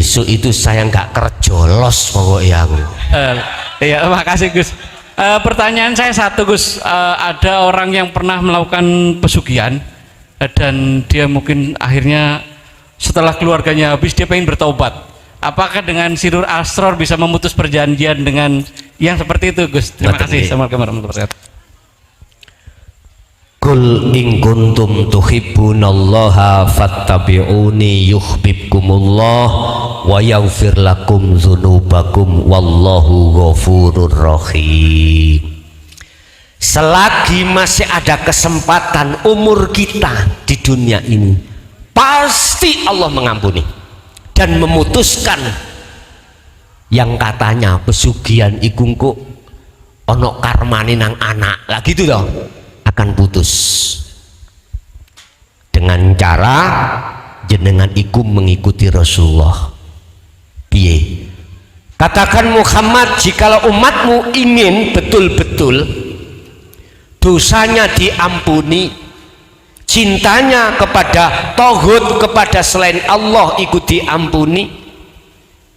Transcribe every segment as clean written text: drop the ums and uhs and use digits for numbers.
besok itu saya nggak kerjolos pokoknya aku. Iya, makasih Gus. Pertanyaan saya satu Gus, ada orang yang pernah melakukan pesugihan dan dia mungkin akhirnya setelah keluarganya habis dia pengen bertobat. Apakah dengan sirul asror bisa memutus perjanjian dengan yang seperti itu Gus? Terima kasih. Assalamualaikum warahmatullahi wabarakatuh. Kul in kuntum tuhibbunallaha fattabi'uni yuhibbukumullah wa yaghfir lakum dzunubakum wallahu ghafurur rahim. Selagi masih ada kesempatan umur kita di dunia ini, pasti Allah mengampuni dan memutuskan yang katanya pesugihan iku engko ana karmane nang anak. Lah gitu toh. Akan putus dengan cara jenengan iku mengikuti Rasulullah. Piye? Katakan Muhammad, jikalau umatmu ingin betul-betul dosanya diampuni, cintanya kepada tauhid, kepada selain Allah ikut diampuni,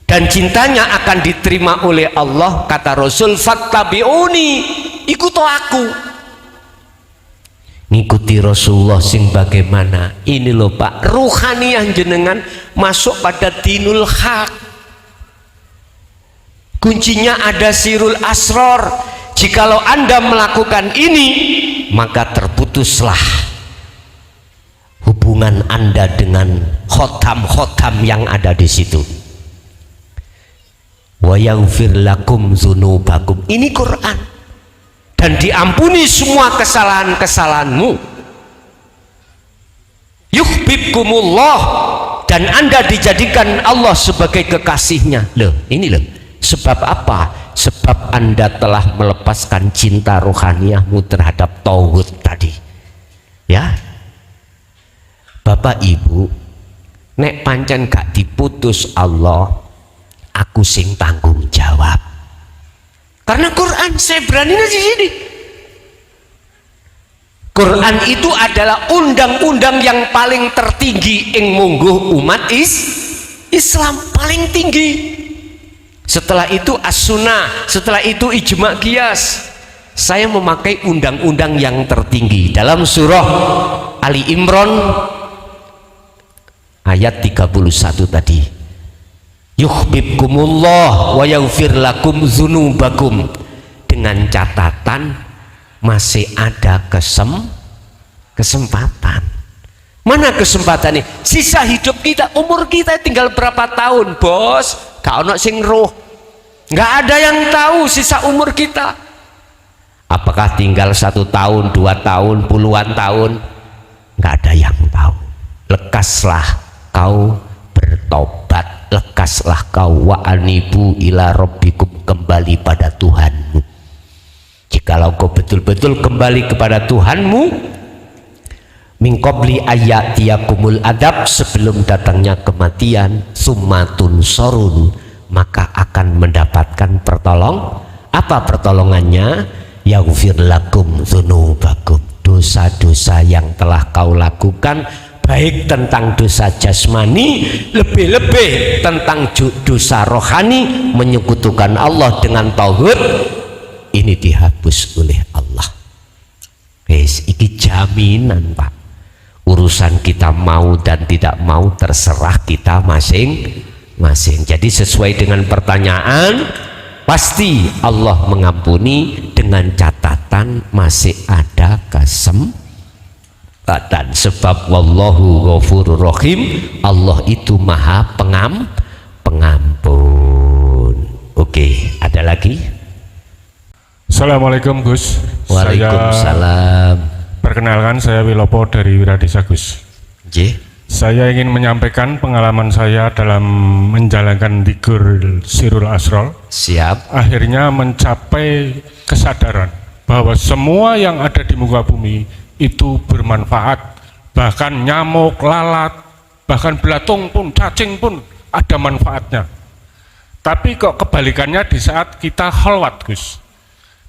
dan cintanya akan diterima oleh Allah, kata Rasul, fattabi'uni, ikuti aku. Ngikuti Rasulullah sing bagaimana? Ini loh Pak, ruhaniyah jenengan masuk pada dinul haq. Kuncinya ada sirul asror. Jikalau Anda melakukan ini, maka terputuslah hubungan Anda dengan khotam-khotam yang ada di situ. Wa yaghfir lakum dzunubakum. Ini Quran. Dan diampuni semua kesalahan-kesalahanmu. Yuhibbukumullah, dan Anda dijadikan Allah sebagai kekasihnya. Loh, ini loh. Sebab apa? Sebab Anda telah melepaskan cinta rohaniyahmu terhadap tauhid tadi. Ya. Bapak Ibu, nek pancen gak diputus Allah, aku sing tanggung jawab. Karena Quran, saya berani di sini. Quran itu adalah undang-undang yang paling tertinggi yang mungguh umat Islam, paling tinggi. Setelah itu as-sunnah, setelah itu ijma' qiyas. Saya memakai undang-undang yang tertinggi dalam surah Ali Imran ayat 31 tadi. Yuhibbukumullah wa yaghfir lakum dzunubakum, dengan catatan masih ada kesempatan. Mana kesempatan ini? Sisa hidup kita, umur kita tinggal berapa tahun, Bos? Gak ono sing roh. Gak ada yang tahu sisa umur kita. Apakah tinggal 1 tahun, 2 tahun, puluhan tahun? Gak ada yang tahu. Lekaslah kau bertobat, lekaslah kau wa anibu ila rabbikum, kembali pada Tuhanmu. Jikalau kau betul-betul kembali kepada Tuhanmu, min qabli ayatiyakumul adab, sebelum datangnya kematian, summatun sorun, maka akan mendapatkan pertolong. Apa pertolongannya? Yaghfir lakum dzunubakum, dosa-dosa yang telah kau lakukan, baik tentang dosa jasmani, lebih-lebih tentang dosa rohani, menyekutukan Allah dengan tauhid, ini dihapus oleh Allah. Guys, ini jaminan Pak. Urusan kita mau dan tidak mau terserah kita masing-masing. Jadi sesuai dengan pertanyaan, pasti Allah mengampuni dengan catatan masih ada kesempatan. Sebab wallahu ghafurur rahim, Allah itu maha pengampun. Oke, ada lagi? Assalamualaikum Gus. Waalaikumsalam. Perkenalkan, saya Wilopo dari Wiradesa Gus. J. Saya ingin menyampaikan pengalaman saya dalam menjalankan dzikir Sirul Asror. Siap. Akhirnya mencapai kesadaran bahwa semua yang ada di muka bumi itu bermanfaat. Bahkan nyamuk, lalat, bahkan belatung pun, cacing pun ada manfaatnya. Tapi kok kebalikannya di saat kita kholwat, Gus.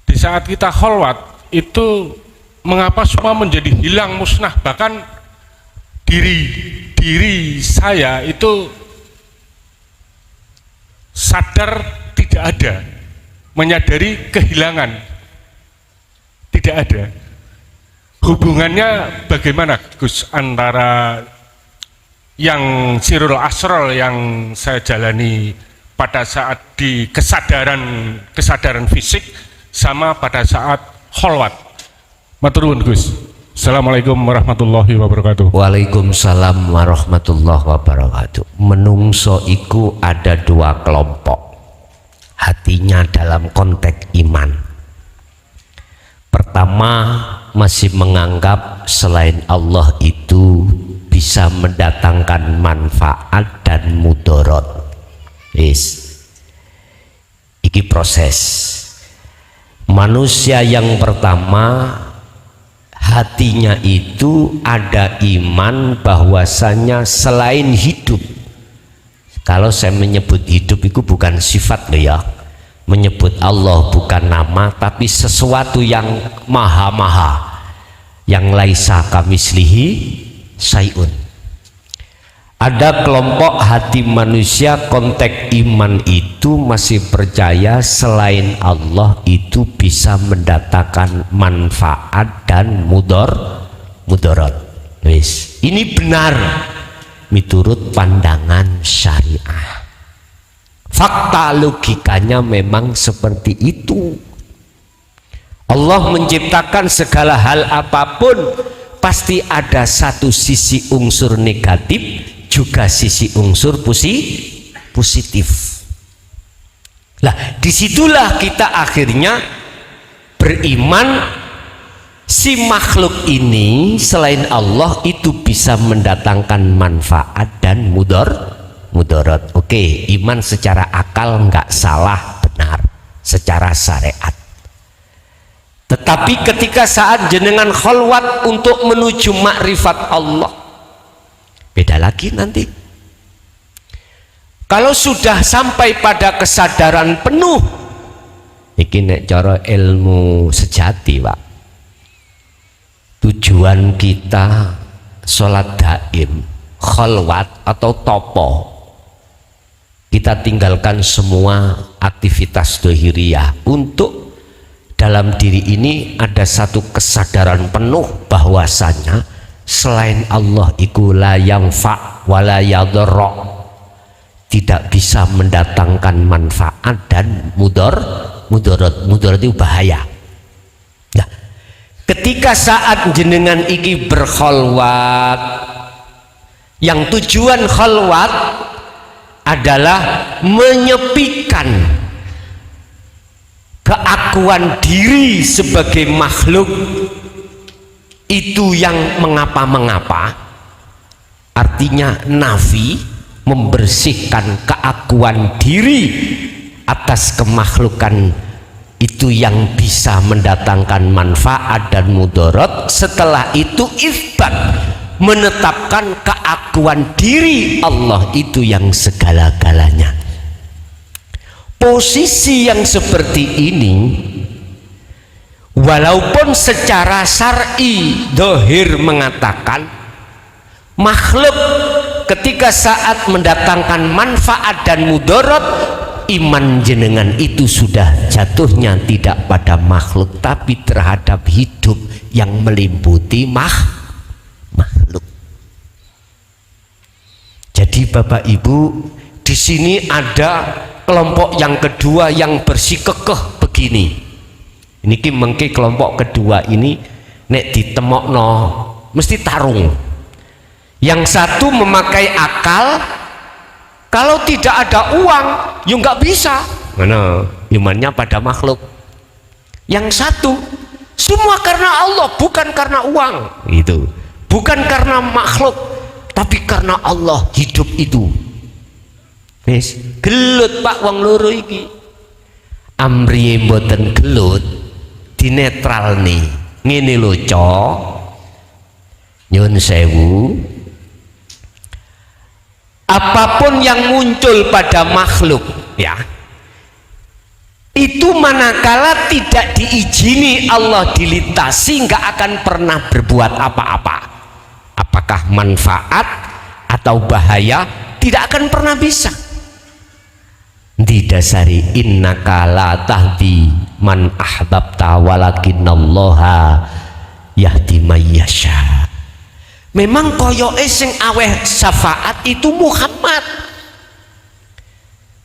Di saat kita kholwat itu mengapa semua menjadi hilang, musnah, bahkan diri saya itu sadar tidak ada, menyadari kehilangan tidak ada. Hubungannya bagaimana Gus antara yang sirul asrol yang saya jalani pada saat di kesadaran fisik sama pada saat kholwat? Matur nuwun Gus. Assalamualaikum warahmatullahi wabarakatuh. Waalaikumsalam warahmatullahi wabarakatuh. Menungso iku ada dua kelompok hatinya dalam konteks iman. Pertama, masih menganggap selain Allah itu bisa mendatangkan manfaat dan mudarat. Iki proses. Manusia yang pertama, hatinya itu ada iman bahwasanya selain hidup, kalau saya menyebut hidup itu bukan sifat loh ya, menyebut Allah bukan nama, tapi sesuatu yang maha-maha, yang laisa kamislihi syai'un. Ada kelompok hati manusia konteks iman itu masih percaya selain Allah itu bisa mendatangkan manfaat dan mudarat. Ini benar miturut pandangan syariah. Fakta logikanya memang seperti itu. Allah menciptakan segala hal apapun pasti ada satu sisi unsur negatif, juga sisi unsur positif. Lah, disitulah kita akhirnya beriman si makhluk ini selain Allah itu bisa mendatangkan manfaat dan mudarat. Oke, iman secara akal nggak salah, benar secara syariat. Tetapi ketika saat jenengan kholwat untuk menuju makrifat Allah, beda lagi nanti. Kalau sudah sampai pada kesadaran penuh, iki nek cara ilmu sejati Pak, tujuan kita sholat daim, kholwat atau topo, kita tinggalkan semua aktivitas dohiriyah untuk dalam diri ini ada satu kesadaran penuh bahwasanya selain Allah iku la yanfa' wa la yadhurra, tidak bisa mendatangkan manfaat dan mudarat itu bahaya. Nah, ketika saat jenengan iki berkholwat, yang tujuan kholwat adalah menyepikan keakuan diri sebagai makhluk itu yang mengapa-mengapa, artinya nafi, membersihkan keakuan diri atas kemakhlukan itu yang bisa mendatangkan manfaat dan mudarat. Setelah itu isbat, menetapkan keakuan diri Allah itu yang segala-galanya. Posisi yang seperti ini walaupun secara syar'i dohir mengatakan makhluk ketika saat mendatangkan manfaat dan mudarat, iman jenengan itu sudah jatuhnya tidak pada makhluk tapi terhadap hidup yang meliputi makhluk. Jadi Bapak Ibu, di sini ada kelompok yang kedua yang bersikekeh begini. Ini mengki kelompok kedua ini nek ditemokno mesti tarung. Yang satu memakai akal, kalau tidak ada uang ya nggak bisa. Mana imannya pada makhluk. Yang satu semua karena Allah, bukan karena uang. Itu bukan karena makhluk, tapi karena Allah hidup itu. Wis gelut Pak wong loro iki. Amriye mboten gelut, dinetral nih. Ngene lho, Cok. Nyun sewu. Apapun yang muncul pada makhluk, ya, itu manakala tidak diizini Allah dilintasi, nggak akan pernah berbuat apa-apa. Apakah manfaat atau bahaya, tidak akan pernah bisa. didasari innaka la tahdi man ahbabta walakinallaha yahdi mayyasha. Memang koyoke sing aweh syafaat itu Muhammad.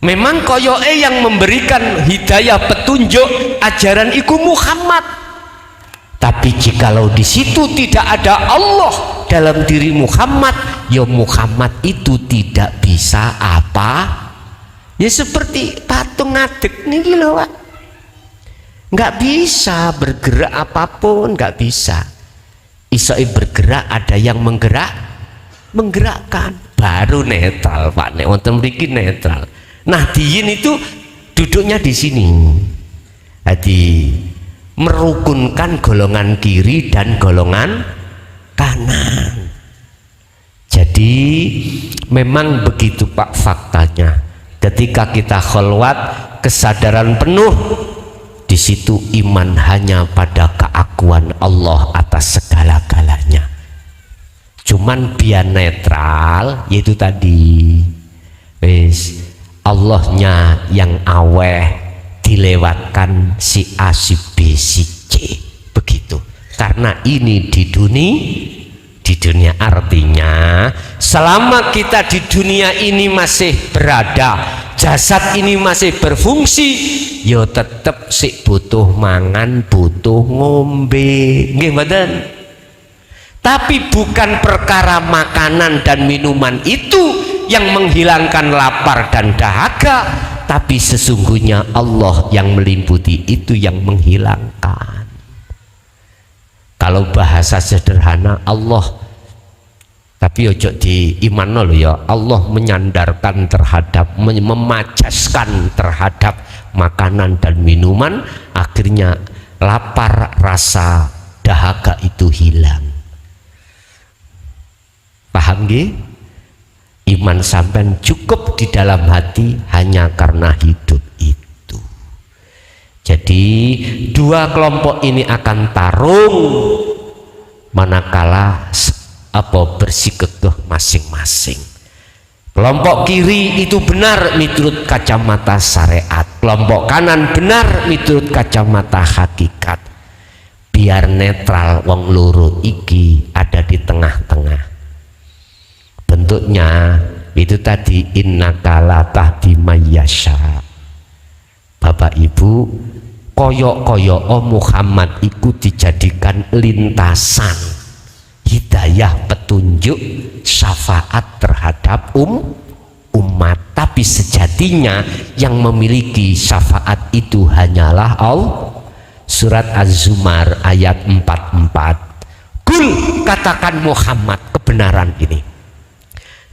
Memang koyoke yang memberikan hidayah petunjuk ajaran iku Muhammad. Tapi jikalau di situ tidak ada Allah dalam diri Muhammad, ya Muhammad itu tidak bisa apa? Ya seperti patung ngadeg nih loh, Pak. Nggak bisa bergerak apapun, nggak bisa. Isoi bergerak, ada yang menggerakkan, baru netral, Pak. Nek wonten mriki netral. Nahdiyin itu duduknya di sini. Jadi merukunkan golongan kiri dan golongan kanan. Jadi memang begitu Pak faktanya. Ketika kita kholwat, kesadaran penuh, di situ iman hanya pada keakuan Allah atas segala-galanya. Cuman biar netral, yaitu tadi wis Allahnya yang aweh dilewatkan si A, si B, si C, begitu. Karena ini di dunia artinya selama kita di dunia ini masih berada, jasad ini masih berfungsi, yo tetep sik butuh mangan, butuh ngombe, nggih mboten? Tapi bukan perkara makanan dan minuman itu yang menghilangkan lapar dan dahaga, tapi sesungguhnya Allah yang meliputi itu yang menghilangkan. Kalau bahasa sederhana Allah, tapi ojo di iman lo ya, Allah menyandarkan terhadap, memacaskan terhadap makanan dan minuman, akhirnya lapar, rasa dahaga itu hilang. Paham nggih? Iman sampean cukup di dalam hati hanya karena hidup itu. Jadi dua kelompok ini akan tarung manakala bersikukuh masing-masing. Kelompok kiri itu benar menurut kacamata syariat, kelompok kanan benar menurut kacamata hakikat. Biar netral, wong loro iki ada di tengah-tengah. Bentuknya itu tadi innaka la tahdi mayyasha. Bapak Ibu, koyok-koyok Muhammad iku dijadikan lintasan hidayah, petunjuk, syafaat terhadap umat. Tapi sejatinya yang memiliki syafaat itu hanyalah Allah. Surat Az-Zumar ayat 44. Kul, katakan Muhammad kebenaran ini.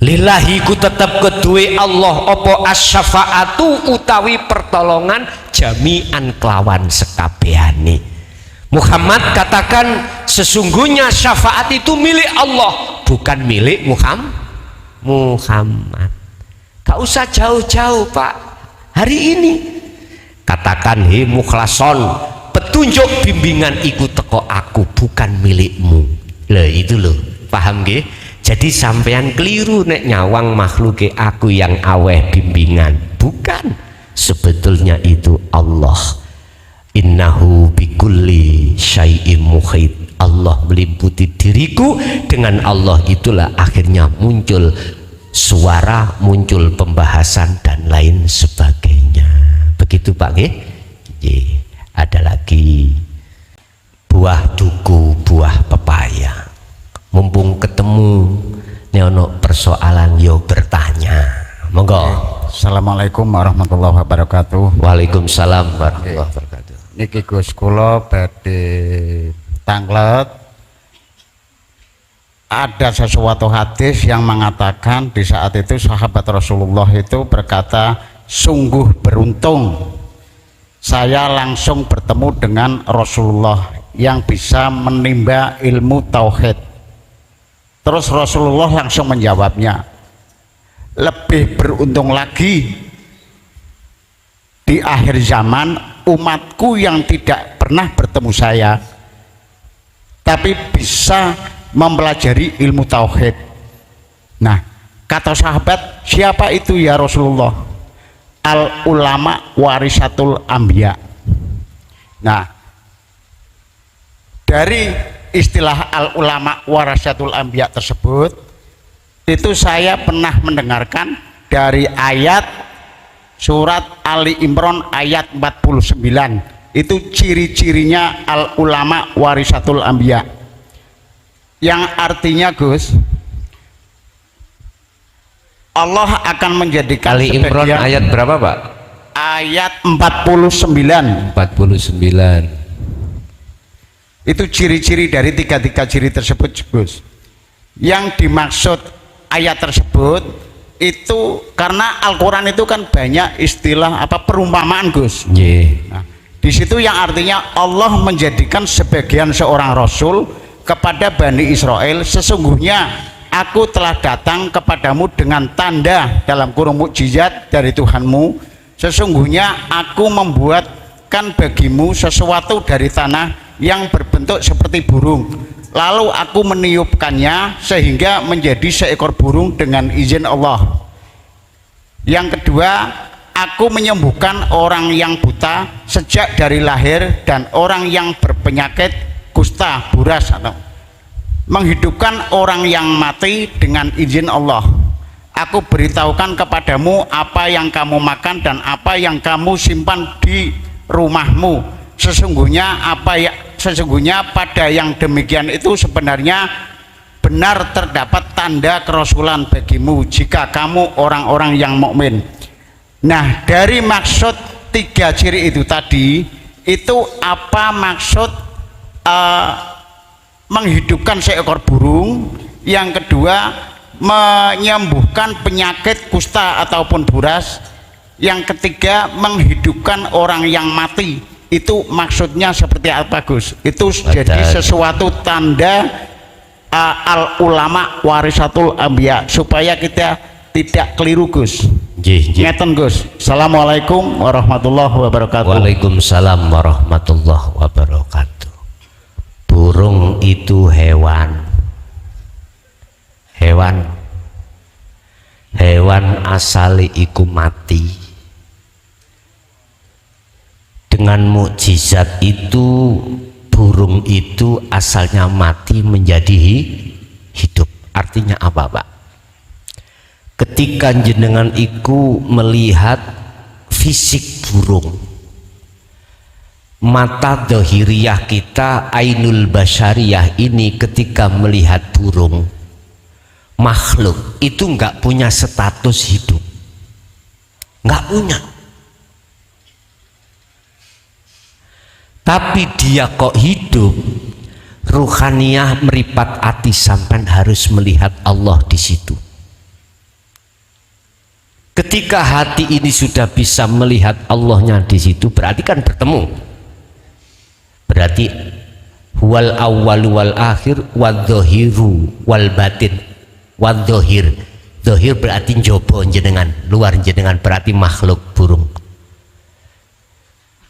Lillahi ku tetap kedue Allah opo asyafaatu utawi pertolongan jami'an kelawan sekabehane. Muhammad katakan sesungguhnya syafaat itu milik Allah, bukan milik Muhammad. Gak usah jauh-jauh Pak. Hari ini katakan he mukhlason, petunjuk bimbingan iku teko aku, bukan milikmu. Loh itu loh, paham nggih? Jadi sampean keliru nek nyawang makhluke aku yang aweh bimbingan, bukan. Sebetulnya itu Allah. Innahu bikulli syai'im muhit. Allah meliputi diriku, dengan Allah itulah akhirnya muncul suara, muncul pembahasan dan lain sebagainya. Begitu Pak nggih? Ada lagi buah duku, buah pepaya. Mumpung ketemu neono persoalan yo bertanya, monggo. Assalamualaikum warahmatullahi wabarakatuh. Waalaikumsalam warahmatullahi wabarakatuh. Niki Gus kula badhe tanglet. Ada sesuatu hadis yang mengatakan di saat itu sahabat Rasulullah itu berkata, sungguh beruntung saya langsung bertemu dengan Rasulullah yang bisa menimba ilmu tauhid. Terus Rasulullah langsung menjawabnya, lebih beruntung lagi di akhir zaman umatku yang tidak pernah bertemu saya tapi bisa mempelajari ilmu tauhid. Nah, kata sahabat, siapa itu ya Rasulullah? al ulama warisatul anbiya. Nah, dari istilah al ulama warisatul anbiya tersebut itu saya pernah mendengarkan dari ayat surat Ali Imran ayat 49. Itu ciri-cirinya al ulama warisatul anbiya, yang artinya Gus, Allah akan menjadikan Ali Imran sebagian, ayat berapa Pak? ayat 49. 49. Itu ciri-ciri dari tiga ciri tersebut Gus. Yang dimaksud ayat tersebut itu karena Al-Quran itu kan banyak istilah perumpamaan Gus. Nah, di situ yang artinya Allah menjadikan sebagian seorang rasul kepada Bani Israel, sesungguhnya aku telah datang kepadamu dengan tanda dalam kurung mukjizat dari Tuhanmu. Sesungguhnya aku membuatkan bagimu sesuatu dari tanah yang berbentuk seperti burung. Lalu aku meniupkannya sehingga menjadi seekor burung dengan izin Allah. Yang kedua, aku menyembuhkan orang yang buta sejak dari lahir dan orang yang berpenyakit kusta, buras, atau menghidupkan orang yang mati dengan izin Allah. Aku beritahukan kepadamu apa yang kamu makan dan apa yang kamu simpan di rumahmu. Sesungguhnya pada yang demikian itu sebenarnya benar terdapat tanda kerasulan bagimu jika kamu orang-orang yang mukmin. Nah, dari maksud tiga ciri itu tadi, itu apa maksud menghidupkan seekor burung, yang kedua menyembuhkan penyakit kusta ataupun buras, yang ketiga menghidupkan orang yang mati, itu maksudnya seperti apa Gus? Itu jadi sesuatu tanda al ulama warisatul anbiya, supaya kita tidak keliru Gus. Ngeten Gus. Assalamualaikum warahmatullahi wabarakatuh. Waalaikumsalam warahmatullahi wabarakatuh. Burung itu hewan asali iku mati. Dengan mukjizat itu burung itu asalnya mati menjadi hidup. Artinya apa Pak? Ketika jenengan iku melihat fisik burung, mata dohiriyah kita, ainul basyariyah ini ketika melihat burung, makhluk itu nggak punya status hidup, nggak punya, tapi dia kok hidup. Ruhaniyah meripat hati sampai harus melihat Allah di situ. Ketika hati ini sudah bisa melihat Allahnya di situ, berarti kan bertemu. Berarti wal awwal wal akhir wal dhahiru wal batin wal dhahir. Dhahir berarti njaba jenengan, luar jenengan, berarti makhluk burung.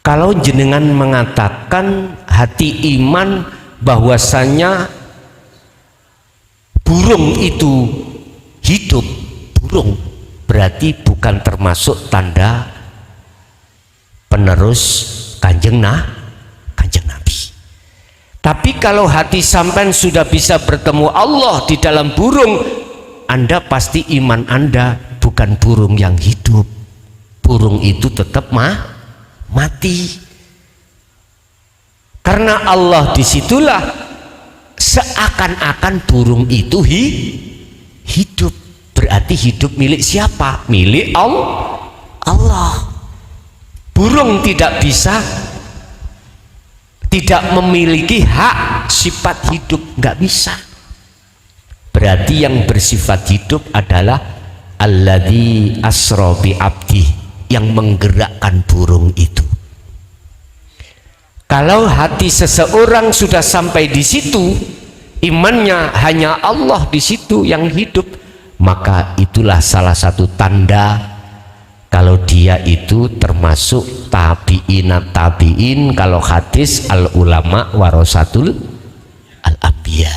Kalau jenengan mengatakan hati iman bahwasanya burung itu hidup, burung berarti bukan termasuk tanda penerus kanjeng Nabi. Tapi kalau hati sampean sudah bisa bertemu Allah di dalam burung, Anda pasti iman Anda bukan burung yang hidup. Burung itu tetap mati. Karena Allah disitulah seakan-akan burung itu hidup. Berarti hidup milik siapa? Milik Allah. Burung tidak bisa, tidak memiliki hak sifat hidup, nggak bisa. Berarti yang bersifat hidup adalah alladzi asra bi abdi, yang menggerakkan burung itu. Kalau hati seseorang sudah sampai di situ, imannya hanya Allah di situ yang hidup, maka itulah salah satu tanda kalau dia itu termasuk tabi'in. Kalau hadis al ulama warasatul al anbiya.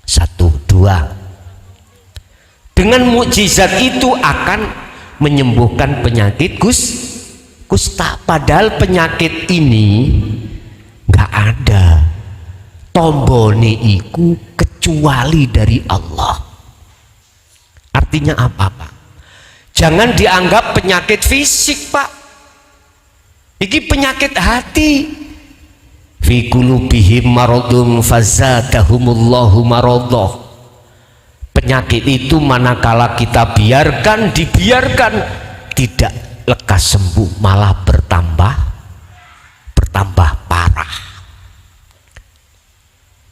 1, 2. Dengan mukjizat itu akan menyembuhkan penyakit kusta. Padahal penyakit ini nggak ada tombone iku kecuali dari Allah. Artinya apa, Pak? Jangan dianggap penyakit fisik, Pak. Iki penyakit hati. Fi qulubihim maradun fazadahumullahu maradah. Penyakit itu manakala kita dibiarkan tidak lekas sembuh, malah bertambah parah.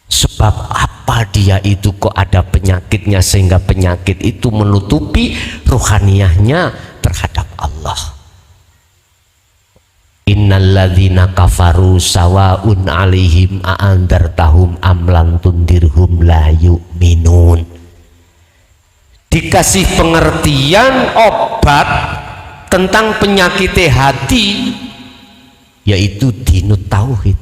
Sebab apa dia itu kok ada penyakitnya sehingga penyakit itu menutupi ruhaniyahnya terhadap Allah. Innalladzina kafaru sawaun alaihim a'andartahum am lam tundirhum la yu'minun. Dikasih pengertian obat tentang penyakit hati, yaitu dinut tauhid.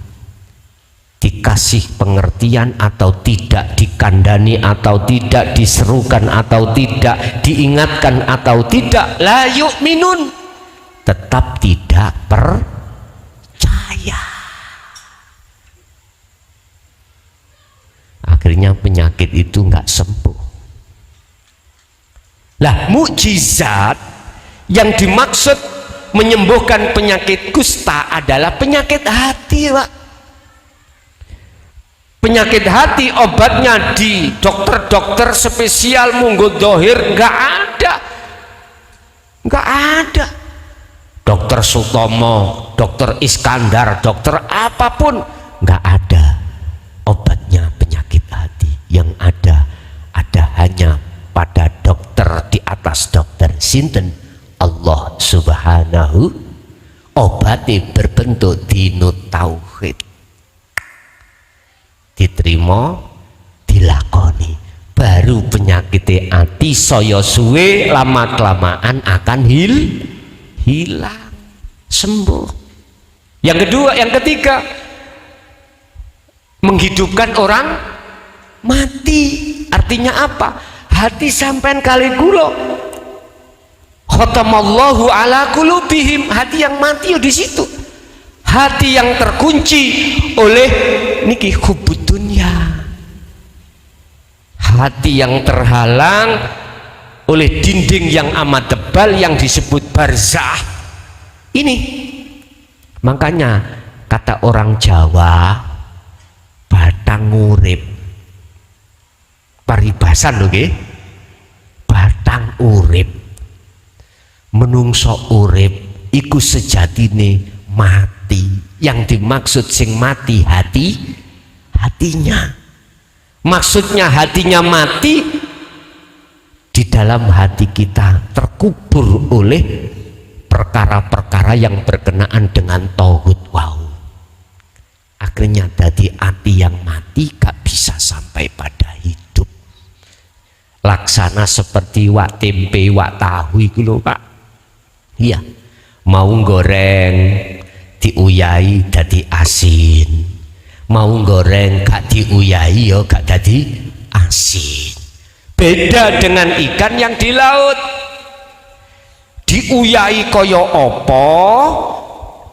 Dikasih pengertian atau tidak, dikandani atau tidak, diserukan atau tidak, diingatkan atau tidak, la yu'minun, tetap tidak percaya. Akhirnya penyakit itu nggak sembuh. Lah, mukjizat yang dimaksud menyembuhkan penyakit kusta adalah penyakit hati, Pak. Penyakit hati obatnya di dokter-dokter spesial munggo dohir nggak ada. Dokter Sutomo, dokter Iskandar, dokter apapun nggak ada obatnya penyakit hati. Yang ada hanya pada dokter di atas dokter sinten Allah Subhanahu. Obatnya berbentuk dinut tauhid, diterima, dilakoni, baru penyakit hati saya suwe lama kelamaan akan hilang, sembuh. Yang kedua, yang ketiga, menghidupkan orang mati. Artinya apa? Hati sampean kali kula khatamallahu ala qulubihim, hati yang mati di situ. Hati yang terkunci oleh niki hubud dunya, hati yang terhalang oleh dinding yang amat tebal yang disebut barzah ini. Makanya kata orang Jawa, batang urip, paribasan lho nggih, batang urip, menungso urip iku sejatine mati. Yang dimaksud sing mati hatinya. Maksudnya hatinya mati, di dalam hati kita terkubur oleh perkara-perkara yang berkenaan dengan tauhid. Wow, akhirnya dari hati yang mati gak bisa sampai pada hidup. Laksana seperti wak tempe, wak tahu itu loh, Pak. Iya, mau goreng diuyai dadi asin, mau goreng gak diuyai yo gak dadi asin. Beda dengan ikan yang di laut, diuyai koyo opo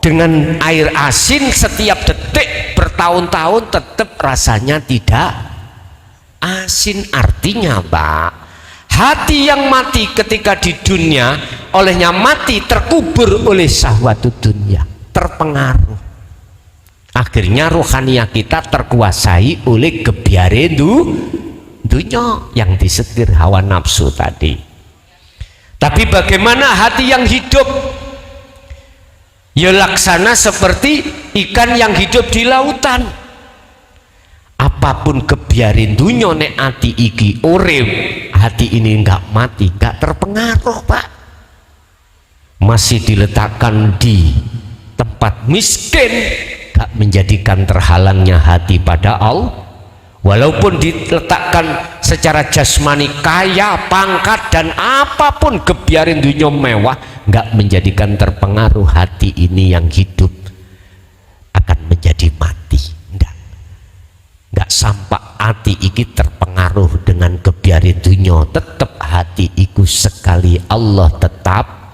dengan air asin setiap detik bertahun-tahun tetap rasanya tidak asin. Artinya, Pak, hati yang mati ketika di dunia olehnya mati terkubur oleh syahwat dunia, terpengaruh. Akhirnya rohaniah kita terkuasai oleh gebyare dunia yang disetir hawa nafsu tadi. Tapi bagaimana hati yang hidup? Ya laksana seperti ikan yang hidup di lautan. Apapun kebiarin dunia nek hati iki urip, hati ini enggak mati, enggak terpengaruh, Pak. Masih diletakkan di tempat miskin, gak menjadikan terhalangnya hati pada Allah. Walaupun diletakkan secara jasmani kaya, pangkat dan apapun kebiarin dunia mewah, gak menjadikan terpengaruh hati ini yang hidup akan menjadi mati. Gak sampai hati iki terpengaruh dengan kebiarin dunia, tetap hati iku sekali Allah tetap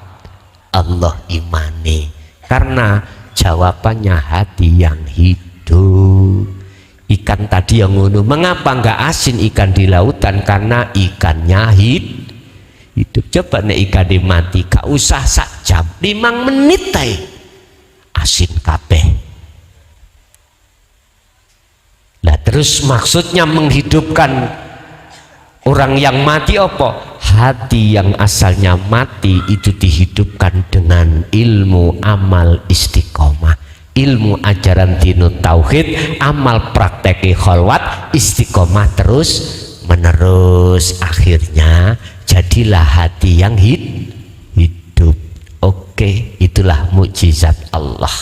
Allah imane? Karena jawabannya hati yang hidup. Ikan tadi yang ngono, mengapa nggak asin ikan di lautan? Karena ikannya hidup. Coba nek ikan mati, gak usah sak jam, 5 menit ae asin kabeh. Lah terus maksudnya menghidupkan orang yang mati apa? Hati yang asalnya mati itu dihidupkan dengan ilmu amal istiqomah, ilmu ajaran dinut tauhid, amal prakteki kholwat, istiqomah terus menerus, akhirnya jadilah hati yang hidup. Oke, itulah mukjizat Allah.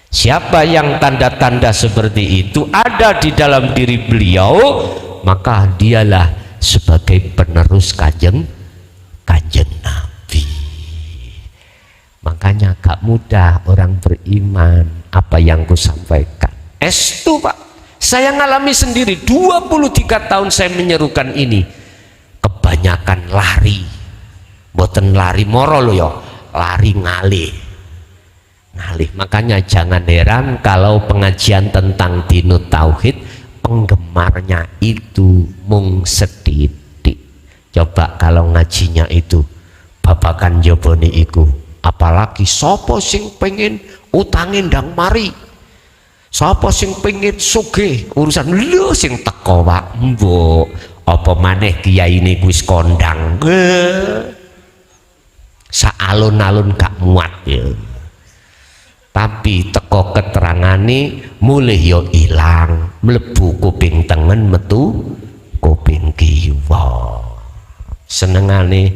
Siapa yang tanda-tanda seperti itu ada di dalam diri beliau, maka dialah sebagai penerus kanjeng Nabi. Makanya gak mudah orang beriman. Apa yang ku sampaikan estu Pak, saya ngalami sendiri. 23 tahun saya menyerukan ini, kebanyakan lari, boten lari moro lo yo, lari ngalih. Makanya jangan heran kalau pengajian tentang dinut tauhid penggemarnya itu mung sedidik. Coba kalau ngajinya itu babakan jobone iku, apalagi sopo sing pengen utangin ndang mari, sopo sing pengen sugih, urusan lho sing teko Pak mbok, apa maneh kiai ini wis kondang saalun-alun gak muat ya. Tapi teko keterangane mulih yo ilang, mlebu kuping tengen metu kuping kiwa. Senengane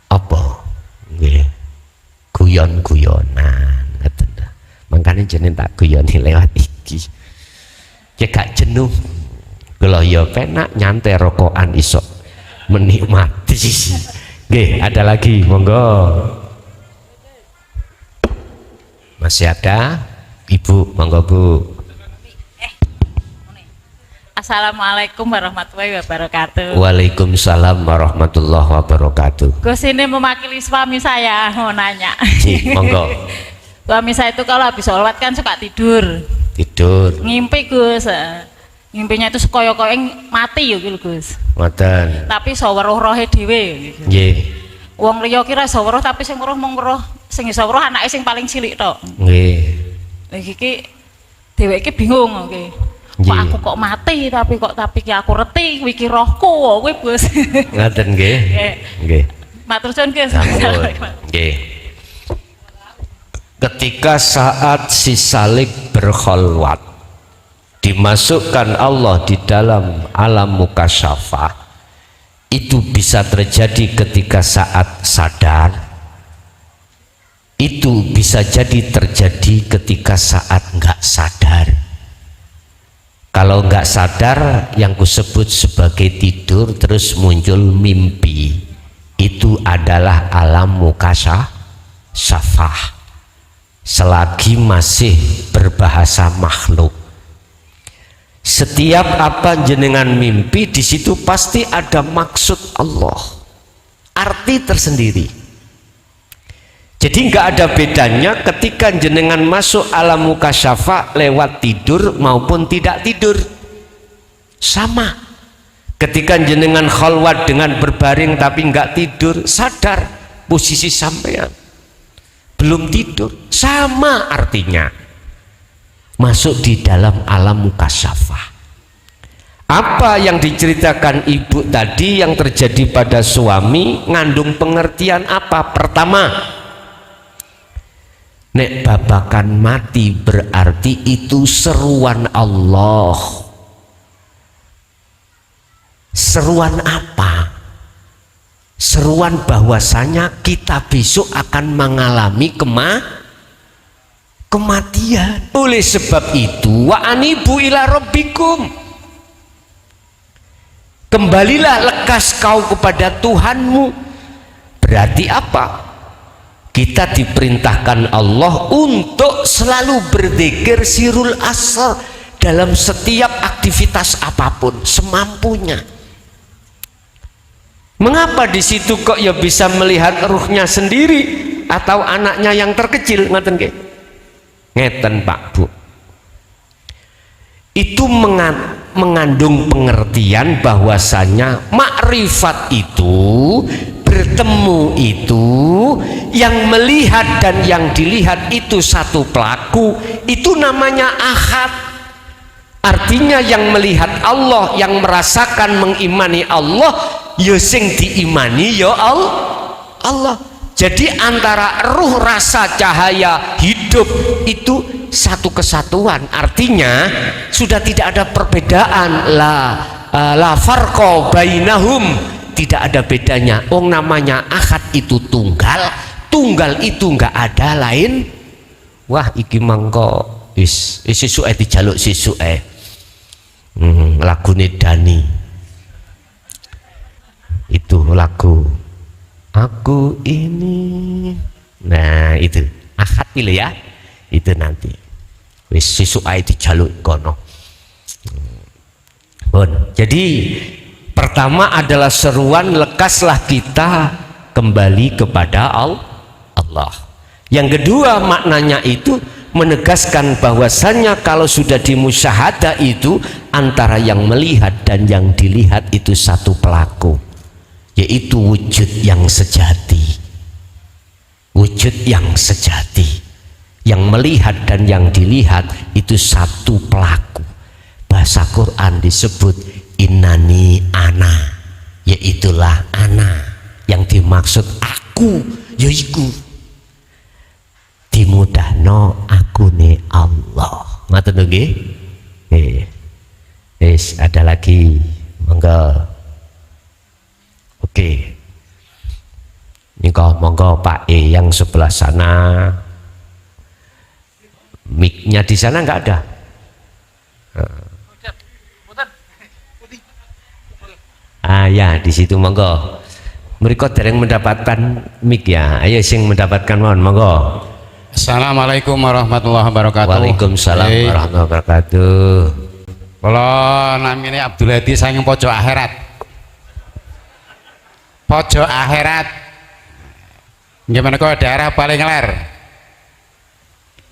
apa? Nggih. Guyon-guyonan ngoten. Mangkane jeneng tak guyoni lewat iki. Ya gak jenuh. Kula yo penak nyantai rokokan iso menikmati. Nggih, ada lagi, monggo. Masih ada? Ibu, monggo Bu. Assalamualaikum warahmatullahi wabarakatuh. Waalaikumsalam warahmatullahi wabarakatuh. Gus ini mewakili suami saya, mau nanya. Monggo. Suami saya itu kalau habis sholat kan suka tidur. Ngimpi Gus. Ngimpinya itu sekoyo-koyo mati ya Gus. Ngoten. Tapi saweruh-rohe dhewe. Nggih. Wong liya kira iso weruh tapi sing weruh mung weruh sing iso weruh anake sing paling cilik tok. Nggih. Lah iki dheweke bingung oke. Kok aku kok mati tapi ki aku reti iki rohku kuwi Bos. Ngaten nggih. Nggih. Matur suwun Gus. Nggih. Ketika saat si Salik berkholwat, dimasukkan Allah di dalam alam mukasyafah, itu bisa terjadi ketika saat sadar, itu bisa jadi terjadi ketika saat nggak sadar. Kalau nggak sadar, yang kusebut sebagai tidur terus muncul mimpi, itu adalah alam mukasyafah selagi masih berbahasa makhluk. Setiap apa jenengan mimpi, di situ pasti ada maksud Allah, arti tersendiri. Jadi nggak ada bedanya ketika jenengan masuk alam mukasyafah lewat tidur maupun tidak tidur, sama. Ketika jenengan khalwat dengan berbaring tapi nggak tidur, sadar posisi sampean belum tidur, sama artinya. Masuk di dalam alam mukasyafah. Apa yang diceritakan ibu tadi yang terjadi pada suami ngandung pengertian apa? Pertama, nek babakan mati berarti itu seruan Allah. Seruan apa? Seruan bahwasanya kita besok akan mengalami kematian. Oleh sebab itu, wa anibu ila rabbikum, kembalilah lekas kau kepada Tuhanmu. Berarti apa? Kita diperintahkan Allah untuk selalu berzikir sirul asal dalam setiap aktivitas apapun semampunya. Mengapa di situ kok ya bisa melihat ruhnya sendiri? atau anaknya yang terkecil, ngaten nggih. Ngeten Pak Bu. Itu mengandung pengertian bahwasanya makrifat itu, bertemu itu, yang melihat dan yang dilihat itu satu pelaku, itu namanya ahad. Artinya yang melihat Allah, yang merasakan mengimani Allah, ya sing diimani ya Allah. Jadi antara ruh, rasa, cahaya, hidup itu satu kesatuan. Artinya sudah tidak ada perbedaan, la farqa bainahum, tidak ada bedanya. Namanya ahad itu tunggal, tunggal itu enggak ada lain. Wah iki mangko sisuke dijaluk sisuke. Lagune Dani. Itu lagu Aku Ini. Nah, itu ahad pilih ya. Itu nanti wis sisuke dijaluk kono. Jadi pertama adalah seruan lekaslah kita kembali kepada Allah. Yang kedua maknanya itu menegaskan bahwasannya kalau sudah dimusyahadah itu antara yang melihat dan yang dilihat itu satu pelaku, yaitu wujud yang sejati. Wujud yang sejati, yang melihat dan yang dilihat itu satu pelaku. Bahasa Quran disebut innani ana, yaitulah ana. Yang dimaksud aku yaiku dimudahno akune Allah. Ngoten nggih? Ada lagi, monggo. Oke. Monggo Pak yang sebelah sana. Mic-nya di sana nggak ada. Ya di situ monggo. Mereka dereng mendapatkan mic ya. Ayo sing mendapatkan monggo. Assalamualaikum warahmatullahi wabarakatuh. Waalaikumsalam warahmatullahi wabarakatuh. Kula namine Abdul Hadi saking pojok akhirat. Pojok akhirat. Gimana kok daerah paling ler.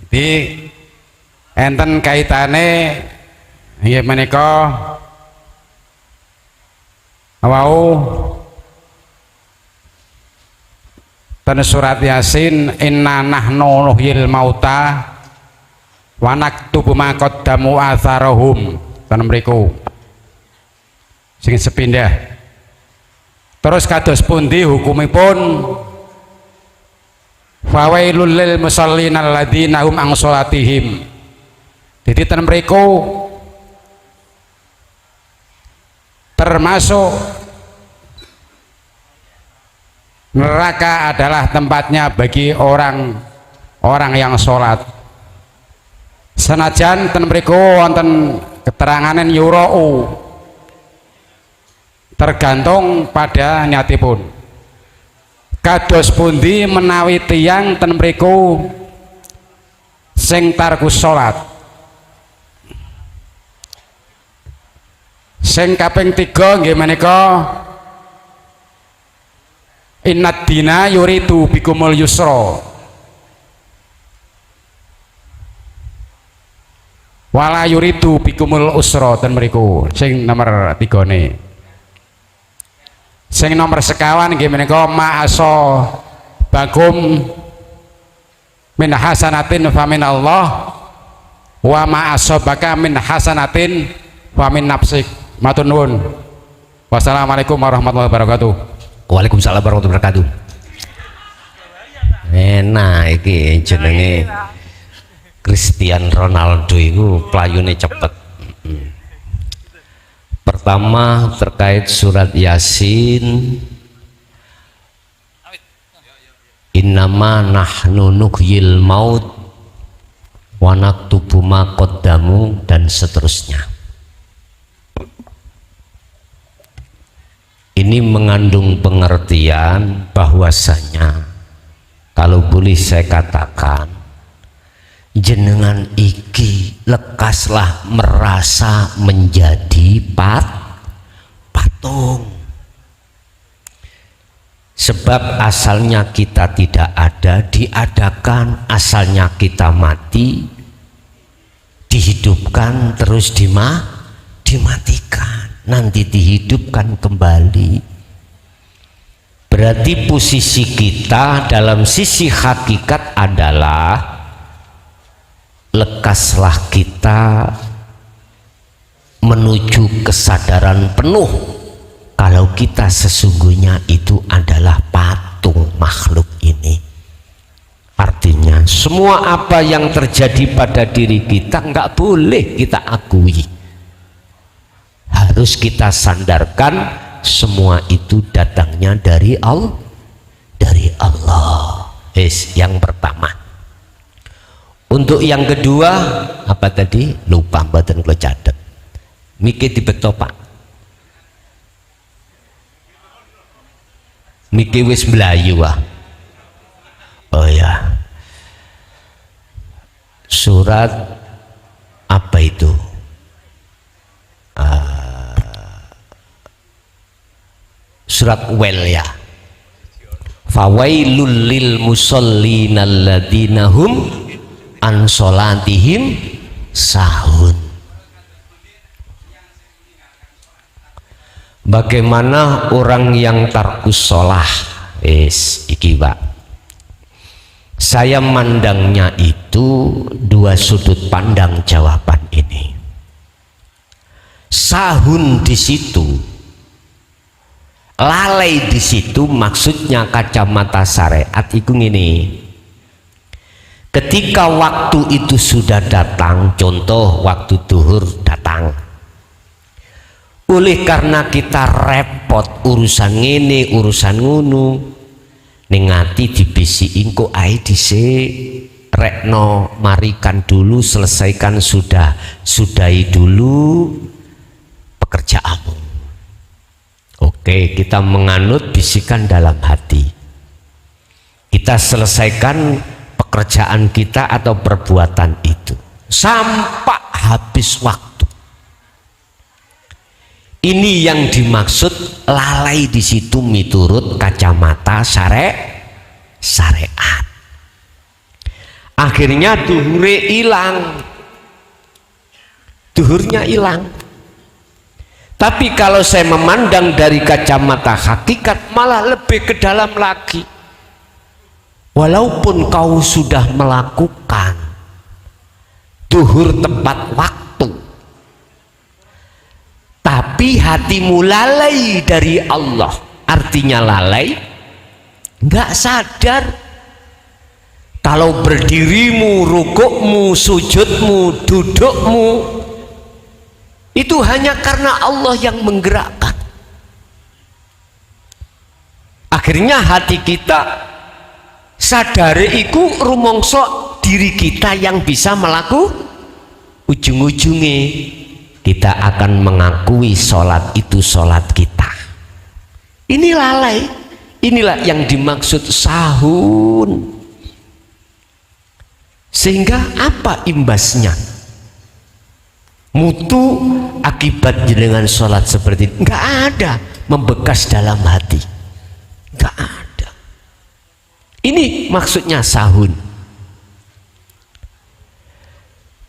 Jadi enten kaitane nggih menika wau ten surat Yasin inna nahnu nuhyil mauta wa naktubu ma qaddamu atharahum ten mriku sing sepindah. Terus kados pundi hukumipun fawailul lil musallin alladzina hum an sholatihim. Jadi ten mriku termasuk neraka adalah tempatnya bagi orang yang sholat. Senajan ten mriku wonten keteranganen yurau, tergantung pada niatipun. Kados pundi menawi tiyang ten mriku sing tarkus sholat. Sing kaping 3 nggih menika innad dina yuridu bikumul yusra wala yuridu bikumul usra ten mriku sing nomor 3 ne. Sing nomor sekawan nggih menika ma'asa bakum min hasanatin famin Allah wa ma'asabaka min hasanatin famin nafsik. Matur nuwun. Wassalamualaikum warahmatullahi wabarakatuh. Waalaikumsalam warahmatullahi wabarakatuh. Enak iki jenenge Cristiano Ronaldo itu pelayune cepet. Pertama terkait surat Yasin, innama nahnu nuhyil maut wa naktubu ma qaddamu dan seterusnya. Ini mengandung pengertian bahwasanya kalau boleh saya katakan jenengan iki lekaslah merasa menjadi patung. Sebab asalnya kita tidak ada, diadakan, asalnya kita mati, dihidupkan, terus dimatikan, nanti dihidupkan kembali. Berarti posisi kita dalam sisi hakikat adalah lekaslah kita menuju kesadaran penuh kalau kita sesungguhnya itu adalah patung makhluk ini. Artinya semua apa yang terjadi pada diri kita nggak boleh kita akui, harus kita sandarkan semua itu datangnya dari Allah. Yang pertama. Untuk yang kedua apa tadi? Lupa mboten kula catet. Miki dibekto Pak. Miki wis mlayu ah. Oh ya. Surat apa itu? Surat Wel ya. Fawailul lil musallina alladzina hum an sholatihim sahun. Bagaimana orang yang tarkus sholah? Iki Pak, saya mandangnya itu dua sudut pandang jawaban ini. Sahun di situ, lalai di situ, maksudnya kacamata syariat itu gini. Ketika waktu itu sudah datang, contoh waktu duhur datang, oleh karena kita repot urusan ini urusan ngunu, ningati dibisi ingko ae dhisik, rekno marikan dulu, selesaikan, sudahi dulu pekerjaanmu. Oke, kita menganut bisikan dalam hati, kita selesaikan pekerjaan kita atau perbuatan itu sampai habis waktu. Ini yang dimaksud lalai di situ miturut kacamata syariat. Akhirnya duhurnya hilang. Tapi kalau saya memandang dari kacamata hakikat malah lebih ke dalam lagi. Walaupun kau sudah melakukan duhur tepat waktu, tapi hatimu lalai dari Allah. Artinya lalai, nggak sadar kalau berdirimu, rukukmu, sujudmu, dudukmu itu hanya karena Allah yang menggerakkan. Akhirnya hati kita sadare iku rumongso diri kita yang bisa melakukan, ujung-ujungnya kita akan mengakui sholat itu sholat kita. Ini lalai. Inilah yang dimaksud sahun. Sehingga apa imbasnya? Mutu akibat dengan sholat seperti ini nggak ada, membekas dalam hati, nggak ada. Ini maksudnya sahun.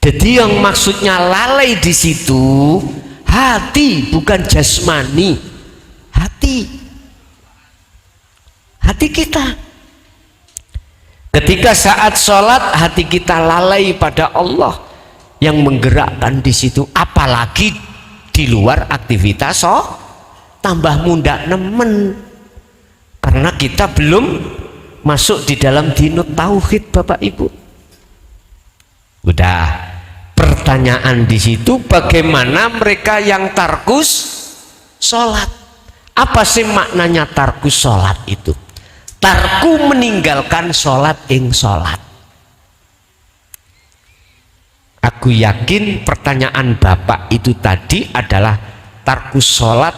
Jadi yang maksudnya lalai di situ hati, bukan jasmani. Hati kita. Ketika saat sholat hati kita lalai pada Allah yang menggerakkan di situ. Apalagi di luar aktivitas tambah muda nemen. Karena kita belum masuk di dalam dinut tauhid, Bapak Ibu. Udah. Pertanyaan di situ, bagaimana mereka yang tarkus sholat? Apa sih maknanya tarkus sholat itu? Tarku meninggalkan sholat ing sholat. Aku yakin pertanyaan Bapak itu tadi adalah tarkus sholat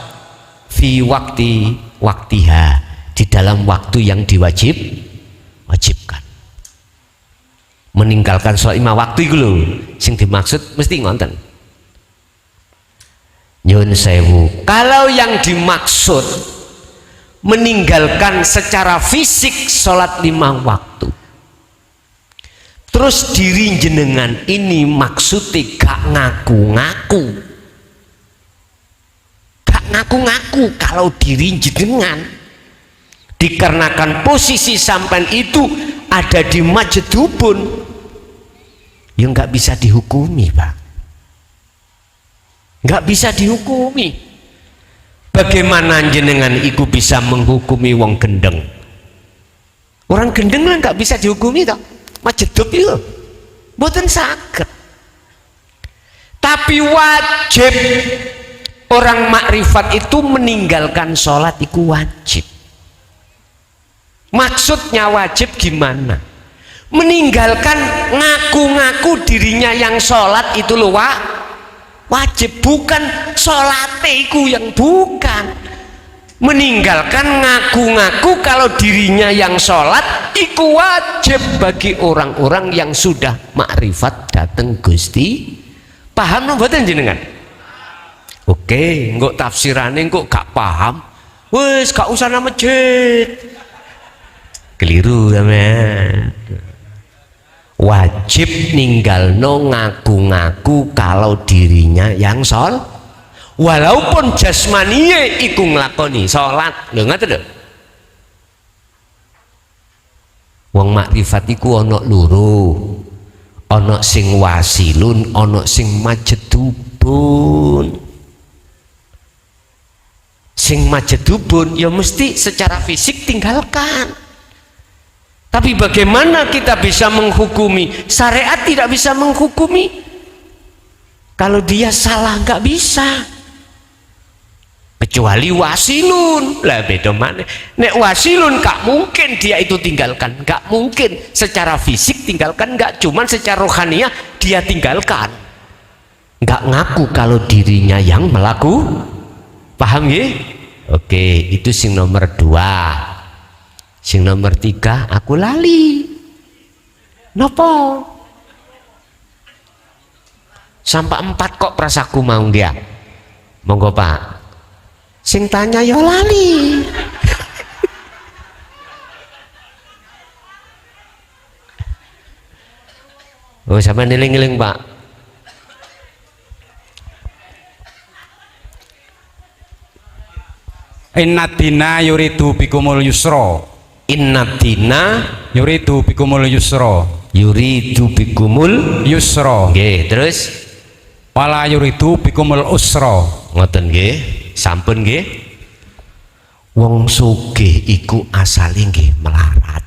fi waktiha, di dalam waktu yang diwajibkan. Meninggalkan sholat lima waktu itu loh sing dimaksud mesti ngonten. Nyun sewu, kalau yang dimaksud meninggalkan secara fisik sholat 5 waktu. Terus diri jenengan ini maksudnya gak ngaku-ngaku, gak ngaku-ngaku kalau diri jenengan, dikarenakan posisi sampean itu ada di Majedubun, ya nggak bisa dihukumi, Pak, nggak bisa dihukumi. Bagaimana jenengan iku bisa menghukumi wong gendeng? Orang gendeng lah nggak bisa dihukumi toh. Majedub itu mboten saged. Tapi wajib orang makrifat itu meninggalkan sholat itu wajib. Maksudnya wajib gimana? Meninggalkan ngaku-ngaku dirinya yang sholat itu loh, wajib, bukan sholateku yang bukan. Meninggalkan ngaku-ngaku kalau dirinya yang sholat itu wajib bagi orang-orang yang sudah makrifat dateng Gusti. Paham no mboten jenengan? Oke, engko tafsirane engko gak paham, wis gak usah nang masjid. Keliru sampean. Wajib ninggalno ngaku-ngaku kalau dirinya yang sholat, walaupun jasmaniye iku nglakoni sholat. Lho ngoten lho. Wong makrifat iku ana loro, ana sing wasilun, ana sing majedubun. Sing majedubun ya mesti secara fisik tinggalkan. Tapi bagaimana kita bisa menghukumi? Syariat tidak bisa menghukumi. Kalau dia salah nggak bisa. Kecuali wasilun, lah beda mana? Nek wasilun gak mungkin dia itu tinggalkan, gak mungkin secara fisik tinggalkan, gak cuman secara rohaniah dia tinggalkan, gak ngaku kalau dirinya yang melaku. Paham ya? Oke, itu sing nomor 2. Sing nomor 3 aku lali. Nopo? Sampai 4 kok prasaku mau dia. Monggo Pak. Sing tanya yo lali. Oh sampai niling-niling Pak. Inna dina yuridu bikumul yusra. Inna dina Yuridu bikumul yusra. yuridu bikumul Yusra. nggih, terus Wala yuridu bikumul usra. ngoten nggih, sampun nggih. Wong sugih iku asale nggih melarat.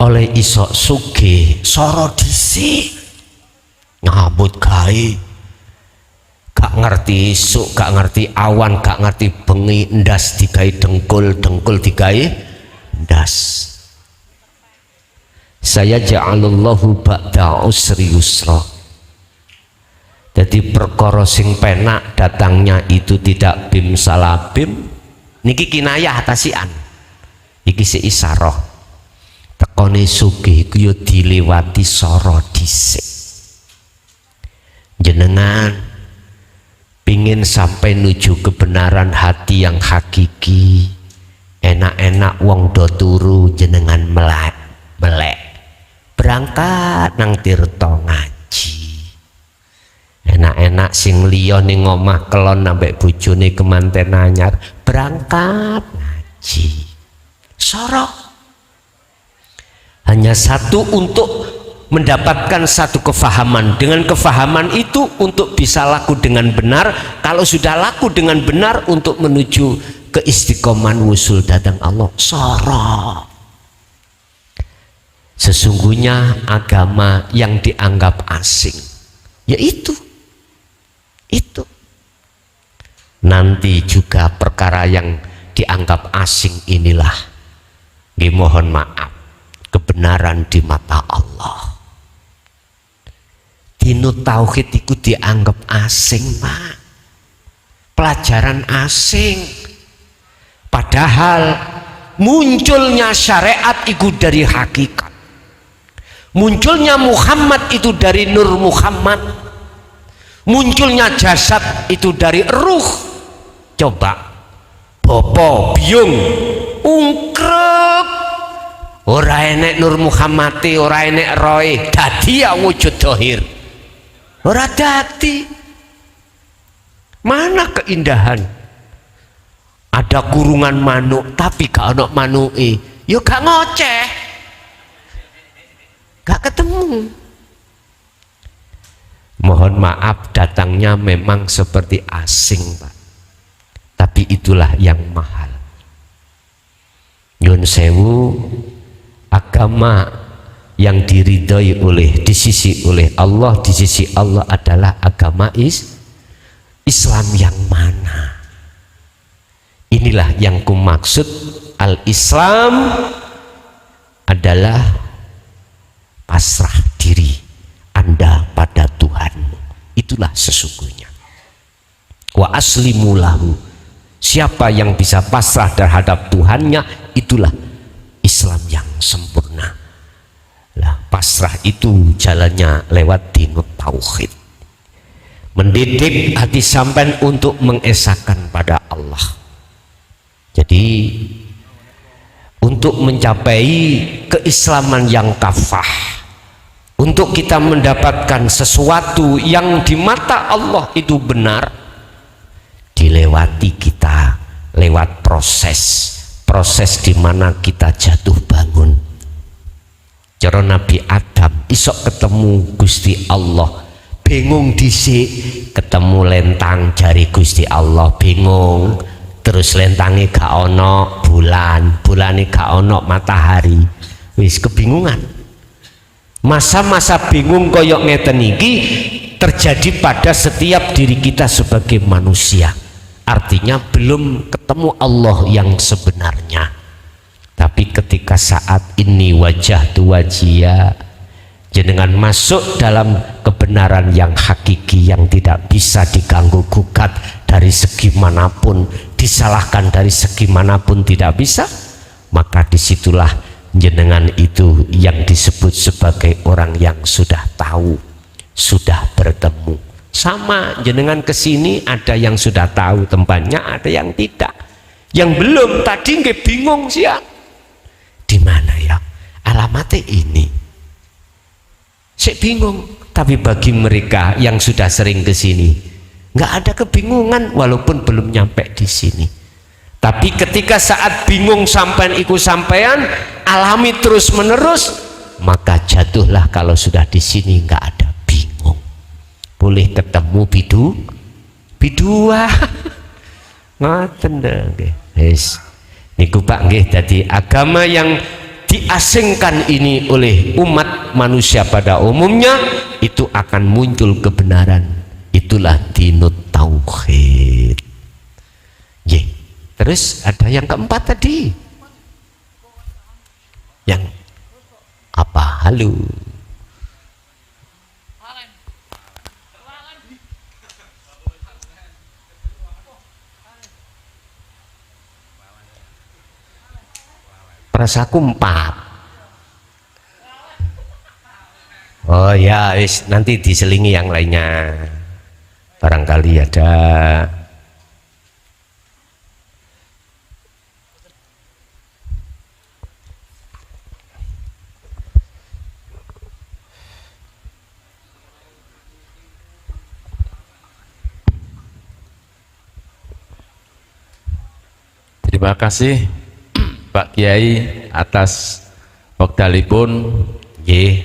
Oleh isok sugih soro dhisik. Ngabut gawe. Gak ngerti isuk, gak ngerti awan, gak ngerti bengi, ndas digawe dengkul, dengkul digawe ndas. Saya ja'alallahu ba'da usri yusra. Jadi perkara sing penak datangnya itu tidak bim salabim. Niki kinayah tasian. Iki si isaroh. Tekone sugih iku yo dilewati soro dhisik. Jenengan pingin sampai nuju kebenaran hati yang hakiki, enak-enak wong do turu jenengan melek berangkat nang tirta ngaji, enak-enak sing liya ning omah kelon ambek bojone kemanten anyar berangkat ngaji. Sorok hanya satu untuk mendapatkan satu kefahaman. Dengan kefahaman itu untuk bisa laku dengan benar. Kalau sudah laku dengan benar untuk menuju ke istiqoman wusul datang Allah. Sorok. Sesungguhnya agama yang dianggap asing yaitu itu. Nanti juga perkara yang dianggap asing inilah, mohon maaf, kebenaran di mata Allah. Dinu tauhid itu dianggap asing, Pak. Pelajaran asing. Padahal munculnya syariat itu dari hakikat. Munculnya Muhammad itu dari Nur Muhammad. Munculnya jasad itu dari ruh. Coba Bopo biung ungkrep, ora enek Nur Muhammadi, ora enek Roy, dadi ya wujud dohir, ora dadi. Mana keindahan? Ada kurungan manuk tapi gak ono manuke, yo gak ngoceh, gak ketemu. Mohon maaf datangnya memang seperti asing Pak, tapi itulah yang mahal. Nyun sewu, agama yang diridhoi di sisi Allah adalah agama Islam yang mana? Inilah yang kumaksud al-Islam adalah pasrah diri Anda pada Tuhanmu. Itulah sesungguhnya. Wa aslimu lahu. Siapa yang bisa pasrah terhadap Tuhannya, itulah Islam yang sempurna. Lah, pasrah itu jalannya lewat dinut tauhid. Mendidik hati sampean untuk mengesahkan pada Allah. Jadi untuk mencapai keislaman yang kafah, untuk kita mendapatkan sesuatu yang di mata Allah itu benar, dilewati kita lewat proses di mana kita jatuh bangun. Cara Nabi Adam isok ketemu Gusti Allah, bingung dhisik, ketemu lentang jari Gusti Allah, bingung. Terus lentange gak ono bulane gak ono matahari, wis kebingungan. Masa-masa bingung koyok ngeten iki terjadi pada setiap diri kita sebagai manusia. Artinya belum ketemu Allah yang sebenarnya. Tapi ketika saat ini wajah tu wajia, jenengan masuk dalam kebenaran yang hakiki yang tidak bisa diganggu gugat dari segi manapun, disalahkan dari segi manapun tidak bisa, maka disitulah jenengan itu yang disebut sebagai orang yang sudah tahu, sudah bertemu. Sama jenengan kesini ada yang sudah tahu tempatnya, ada yang tidak. Yang belum tadi nggak bingung sih ya. Di mana ya alamatnya ini? Saya bingung. Tapi bagi mereka yang sudah sering kesini, nggak ada kebingungan walaupun belum nyampe di sini. Tapi ketika saat bingung sampean ikut sampean alami terus menerus, maka jatuhlah kalau sudah di sini nggak ada bingung. Boleh ketemu bidua ngoten nggih. Wis niku Pak nggih, dadi agama yang diasingkan ini oleh umat manusia pada umumnya itu akan muncul kebenaran. Itulah dinut tauhid. Nggih. Terus ada yang keempat tadi. Yang apa? Halo. Perasaku 4. Oh ya, wis nanti diselingi yang lainnya. Barangkali ada. Terima kasih Pak Kiai atas wekdalipun. Nggih.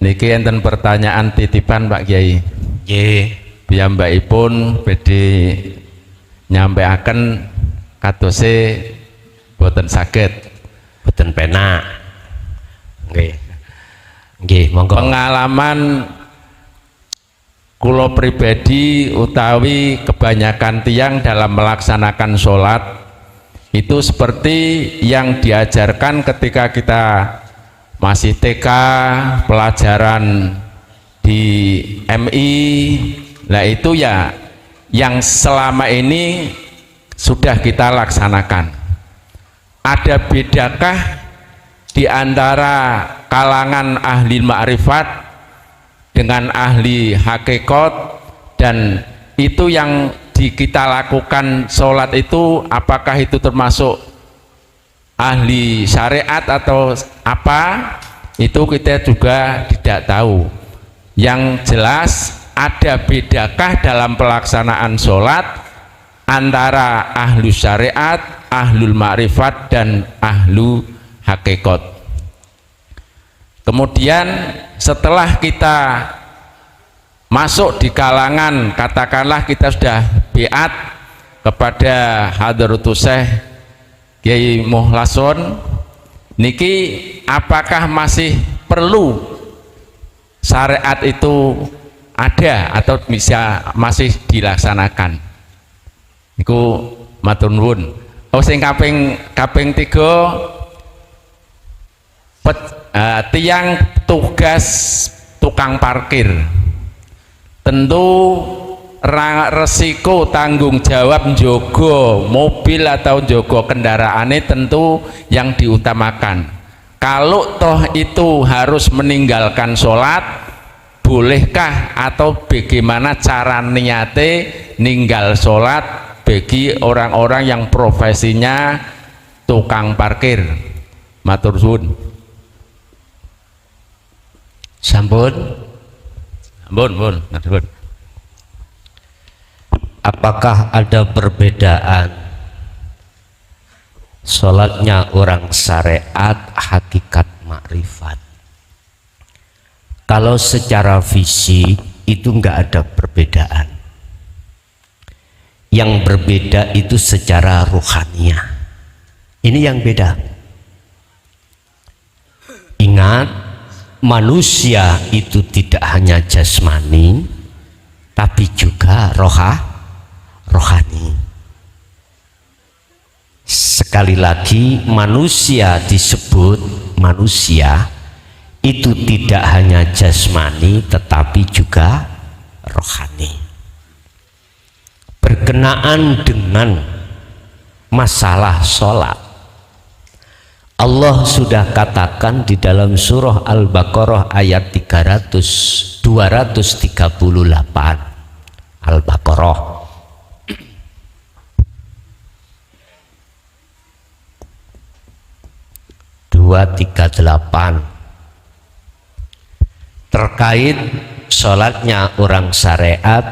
Niki enten pertanyaan titipan Pak Kiai. Nggih. Piyambakipun badhe nyampeaken kadose boten saged, Boten penak. Nggih. Nggih, monggo. Pengalaman kula pribadi utawi kebanyakan tiang dalam melaksanakan sholat itu seperti yang diajarkan ketika kita masih TK, pelajaran di MI. Nah itu ya yang selama ini sudah kita laksanakan. Ada bedakah di antara kalangan ahli ma'rifat dengan ahli hakikat, dan itu yang kita lakukan sholat itu apakah itu termasuk ahli syariat atau apa, itu kita juga tidak tahu. Yang jelas ada bedakah dalam pelaksanaan sholat antara ahlu syariat, ahlul ma'rifat, dan ahlu hakikat. Kemudian setelah kita masuk di kalangan, katakanlah kita sudah biat kepada Hadratus Syekh Kiai Muhlason niki, apakah masih perlu syariat itu ada atau bisa masih dilaksanakan? Niku matur nuwun. Oh, sing kaping 3 tiang tugas tukang parkir, tentu resiko tanggung jawab jogo mobil atau jogo kendaraannya tentu yang diutamakan. Kalau toh itu harus meninggalkan sholat, bolehkah atau bagaimana cara niate ninggal sholat bagi orang-orang yang profesinya tukang parkir? Matur suwun. Sampun. Bun. Apakah ada perbedaan sholatnya orang syariat, hakikat, makrifat? Kalau secara fisik itu enggak ada perbedaan. Yang berbeda itu secara ruhaniah. Ini yang beda. Ingat, manusia itu tidak hanya jasmani tapi juga rohani. Sekali lagi, manusia disebut manusia itu tidak hanya jasmani tetapi juga rohani. Berkenaan dengan masalah sholat, Allah sudah katakan di dalam surah Al-Baqarah ayat 238. Al-Baqarah 238 terkait sholatnya orang syariat,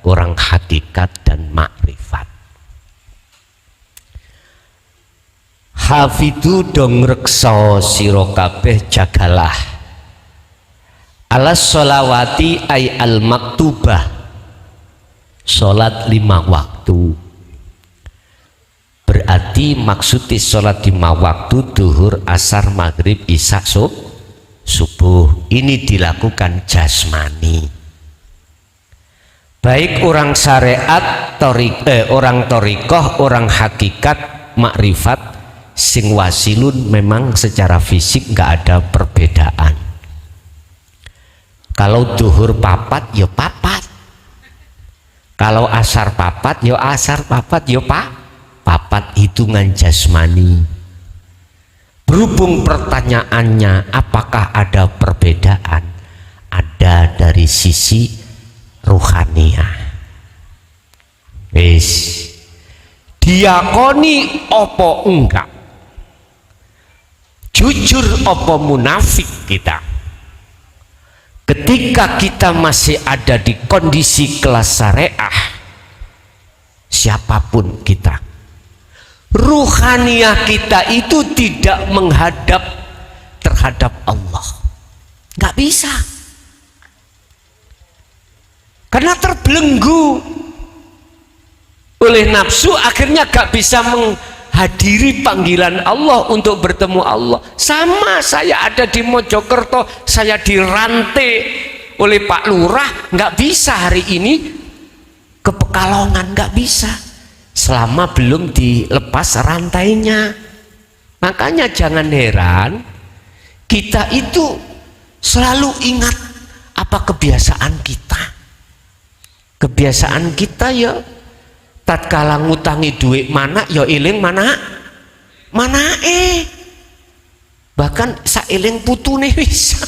orang hakikat, dan makrifat. Hafidhu dong reksa sira kabeh jagalah alas sholawati ay al maktubah, sholat 5 waktu. Berarti maksudnya sholat 5 waktu duhur, asar, maghrib, isya, subuh. Ini dilakukan jasmani. Baik orang syariat, orang torikoh, orang hakikat, makrifat, sing wasilun memang secara fisik nggak ada perbedaan. Kalau duhur papat ya papat, kalau asar papat ya asar papat, ya papat, hitungan jasmani. Berhubung pertanyaannya apakah ada perbedaan, ada dari sisi ruhaniah. Wis diakoni opo enggak, jujur opo munafik kita, ketika kita masih ada di kondisi kelas syariah, siapapun kita, ruhaniah kita itu tidak menghadap terhadap Allah, nggak bisa, karena terbelenggu oleh nafsu, akhirnya gak bisa menghadiri panggilan Allah untuk bertemu Allah. Sama saya ada di Mojokerto, saya dirantai oleh Pak Lurah, nggak bisa hari ini ke Pekalongan, nggak bisa selama belum dilepas rantainya. Makanya jangan heran kita itu selalu ingat apa kebiasaan kita. Kebiasaan kita ya tatkala ngutangi duit mana ya eling mana bahkan saeling putune bisa.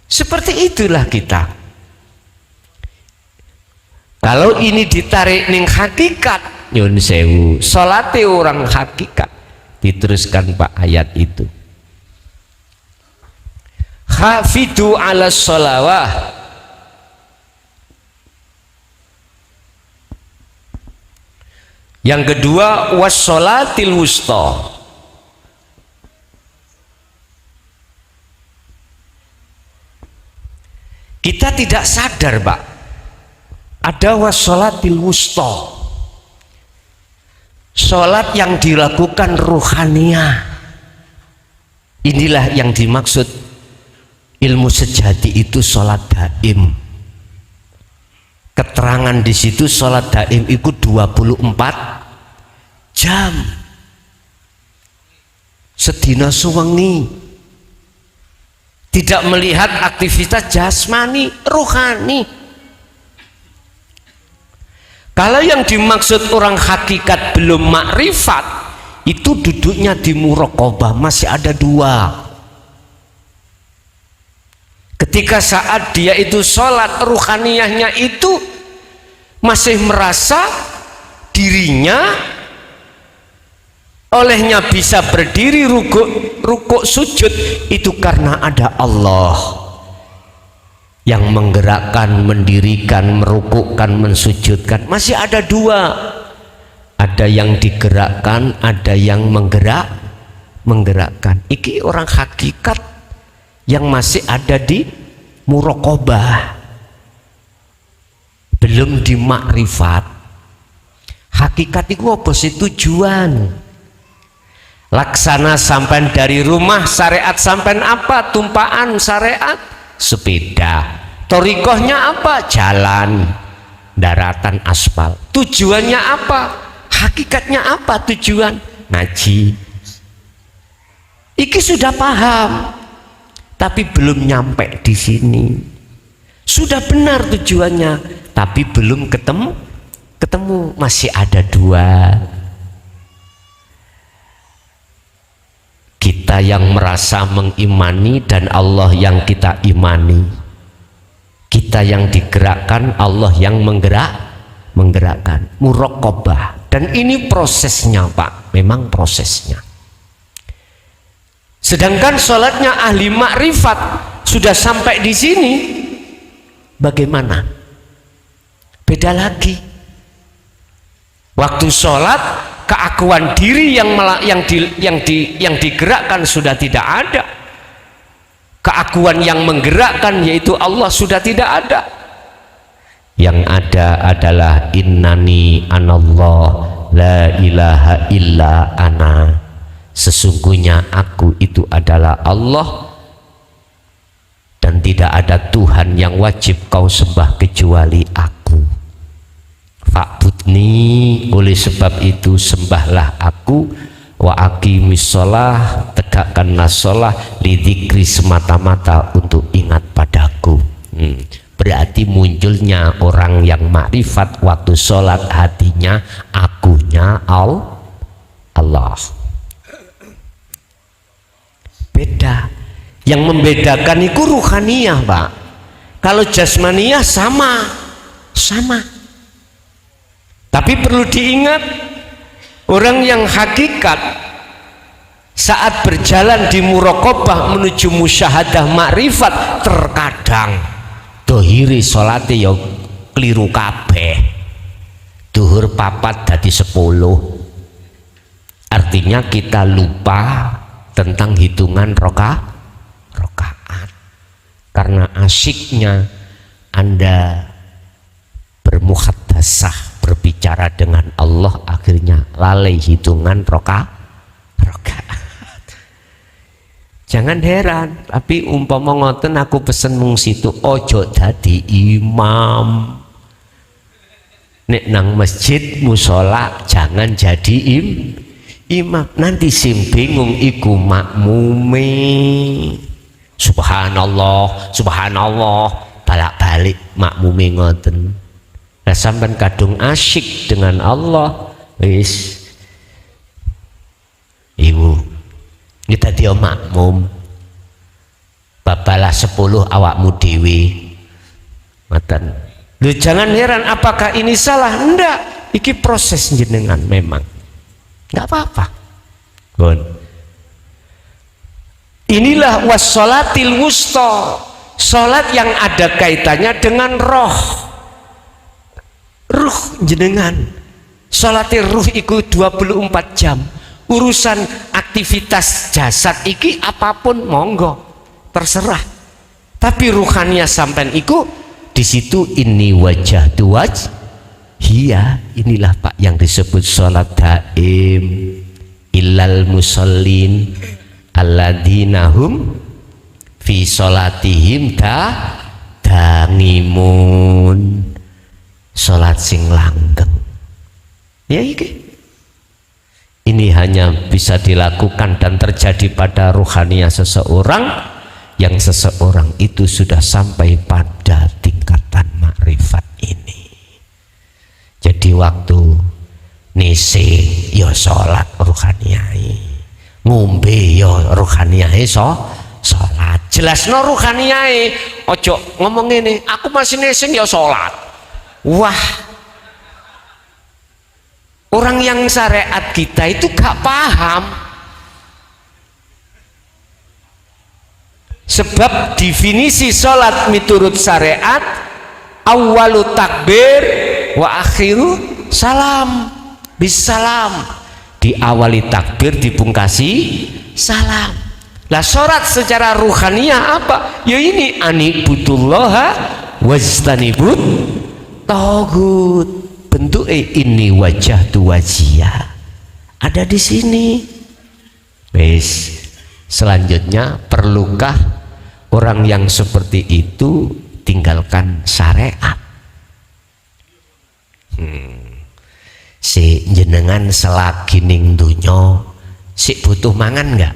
Seperti itulah kita. Kalau ini ditarik ning hakikat, nyun sewu, salate orang hakikat. Diteruskan Pak ayat itu. Hafidu ala sholawah. Yang kedua wassolatil wusta. Kita tidak sadar Pak, ada wassolatil wusta, sholat yang dilakukan ruhaniyah. Inilah yang dimaksud ilmu sejati itu sholat daim. Keterangan di situ sholat daim itu 24 jam sedina suwengi, tidak melihat aktivitas jasmani, rohani. Kalau yang dimaksud orang hakikat belum makrifat, itu duduknya di muraqabah, masih ada dua. Ketika saat dia itu sholat, ruhaniyahnya itu masih merasa dirinya olehnya bisa berdiri rukuk sujud, itu karena ada Allah yang menggerakkan, mendirikan, merukukkan, mensujudkan. Masih ada dua, ada yang digerakkan, ada yang menggerakkan. Iki orang hakikat yang masih ada di muraqabah, belum di makrifat. Hakikat itu apa sih tujuan? Laksana sampai dari rumah, syariat sampai apa? Tumpaan syariat sepeda. Torikohnya apa? Jalan, daratan, aspal. Tujuannya apa? Hakikatnya apa tujuan? Ngaji. Iki sudah paham, tapi belum nyampe di sini. Sudah benar tujuannya, tapi belum ketemu. Masih ada dua. Kita yang merasa mengimani dan Allah yang kita imani. Kita yang digerakkan, Allah yang menggerakkan. Muraqabah. Dan ini prosesnya Pak, memang prosesnya. Sedangkan sholatnya ahli makrifat sudah sampai di sini, bagaimana? Beda lagi. Waktu sholat, keakuan diri yang digerakkan sudah tidak ada. Keakuan yang menggerakkan yaitu Allah sudah tidak ada. Yang ada adalah innani anallah la ilaha illa ana. Sesungguhnya aku itu adalah Allah dan tidak ada Tuhan yang wajib kau sembah kecuali aku. Fa'budni, oleh sebab itu sembahlah aku. Wa aqimis sholah, tegakkanlah sholah, lidzikri semata-mata untuk ingat padaku. Berarti munculnya orang yang makrifat waktu sholat, hatinya akunya Allah. Beda. Yang membedakan itu ruhaniyah Pak. Kalau jasmaniyah sama. Tapi perlu diingat, orang yang hakikat saat berjalan di muraqabah menuju musyahadah makrifat, terkadang dohiri sholate ya keliru kabeh. Duhur 4 dadi 10. Artinya kita lupa tentang hitungan rokaat karena asyiknya Anda bermuhadasah, berbicara dengan Allah, akhirnya lalai hitungan rokaat. Jangan heran, tapi umpama ngoten aku pesen mung situ, ojo dadi imam. Nek nang masjid musola jangan jadi imam, nanti sing bingung iku makmume. Subhanallah, balak-balik makmume ngoten. Lah sampean kadung asyik dengan Allah, wis ibu kita dia makmum babalah 10 awakmu dewi ngoten. Loh, jangan heran apakah ini salah? Enggak, iki proses jenengan memang. Enggak apa-apa. Gon. Inilah wassolatil wusta, salat yang ada kaitannya dengan roh. Ruh jenengan. Salatil ruh iku 24 jam. Urusan aktivitas jasad iki apapun monggo, terserah. Tapi ruhania sampean iku di situ ini wajah tuwaj. Iya, inilah Pak yang disebut salat daim. Illal musallin alladzinahum fi salatihim dangimun. Salat sing langgeng. Ya iki. Ini hanya bisa dilakukan dan terjadi pada ruhania seseorang yang seseorang itu sudah sampai pada tingkatan makrifat ini. Jadi waktu nisi ya sholat ruhaniai, ngombe ya ruhaniai sholat. Jelas no ruhaniai, ojo ngomong ini aku masih nising ya sholat. Wah, orang yang syariat kita itu gak paham. Sebab definisi sholat miturut syariat awalu takbir wa akhiru salam, bisalam. Diawali takbir, dipungkasi salam. Lah sholat secara ruhaniah apa? Ya ini anibudullaha wajtanibut tagut. Bentuk ini wajah tu wajiyah ada di sini. Wes, selanjutnya perlukah orang yang seperti itu tinggalkan syariat? Si jenengan selagi ning dunya si butuh mangan enggak?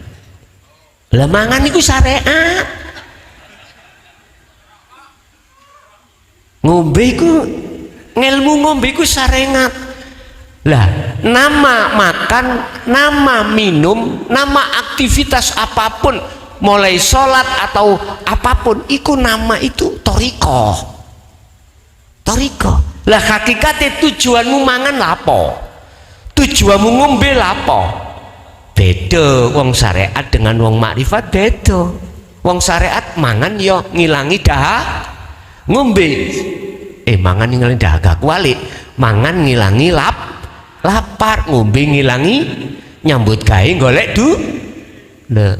Lah mangan itu syariat. Ngombe iku ngelmu ngombe iku syariat. Lah nama makan, nama minum, nama aktivitas apapun, mulai sholat atau apapun, iku nama itu toriko. Lah hakikatnya tujuanmu mangan lapo, tujuanmu ngombe lapo. Beda wong syariat dengan wong makrifat beda. Wong syariat mangan yo ngilangi dahak, ngombe mangan ngilangi dahaga kuali, mangan ngilangi lapar, ngombe ngilangi nyambut gawe golek nah,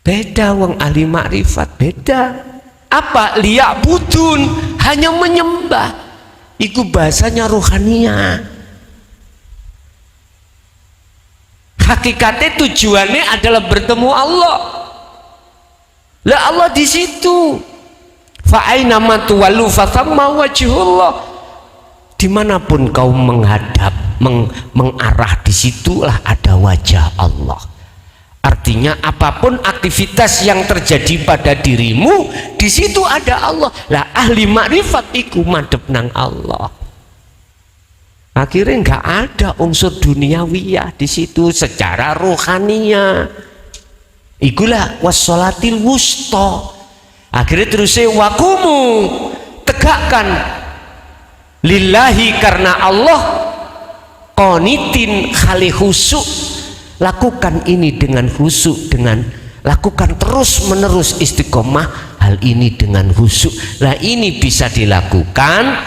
beda wong ahli makrifat beda. Apa? Liyak budun, hanya menyembah, itu bahasanya ruhania. Hakikatnya tujuannya adalah bertemu Allah. Lah Allah di situ. Fa'aina ma tuwallu fathamma wajhullah. Dimanapun kau menghadap, mengarah, disitulah ada wajah Allah. Artinya apapun aktivitas yang terjadi pada dirimu, di situ ada Allah. Lah ahli makrifat iku madhep nang Allah. Akhirnya nggak ada unsur duniawiyah di situ secara rohania. Ikulah wassolatil wusta. Akhirnya terusnya wakumu, tegakkan lillahi karena Allah, qanitin khali khusuk. Lakukan ini dengan khusuk, dengan lakukan terus menerus istiqomah hal ini dengan khusuk. Lah ini bisa dilakukan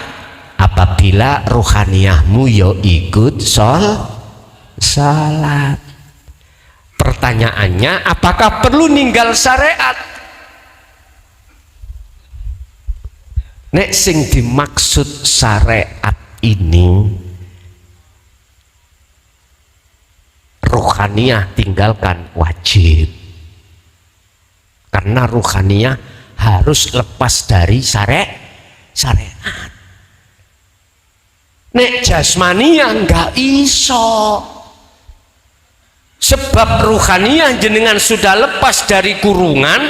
apabila rohaniyahmu yo ikut salat. Pertanyaannya, apakah perlu ninggal syariat? Nek sing dimaksud syariat ini rohaniyah tinggalkan wajib, karena rohaniyah harus lepas dari syariat. Nek jasmaniyah enggak iso, sebab rohaniyah jenengan sudah lepas dari kurungan,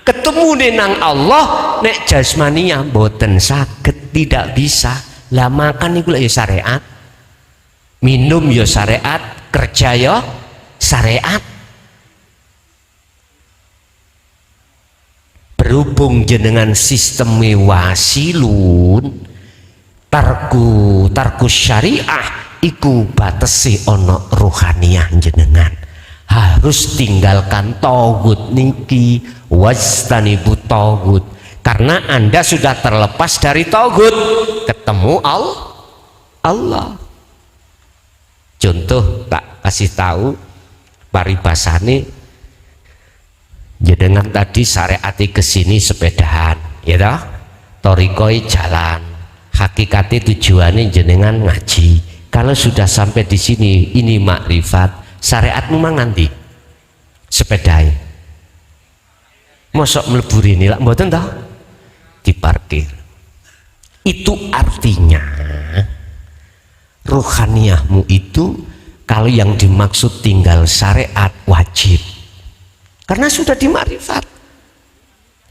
ketemu dengan Allah. Nek jasmaniyah boten saged, tidak bisa. Lah makan iku ya syariat, minum ya syariat, kerja ya syariat. berhubung jenengan sistem wasilun tarku syariah iku batesi ono ruhaniyah jenengan harus tinggalkan togut niki wastanibu togut karena anda sudah terlepas dari togut ketemu Allah. Contoh tak kasih tahu paribasane jenengan tadi syariati kesini sepedahan ya toh torikoi jalan hakikatnya tujuannya jenengan ngaji. Kalau sudah sampai di sini ini makrifat syariatmu manganti sepedai mosok mlebu ini lah mboten toh diparkir. Itu artinya ruhaniyahmu itu kalau yang dimaksud tinggal syariat wajib karena sudah di makrifat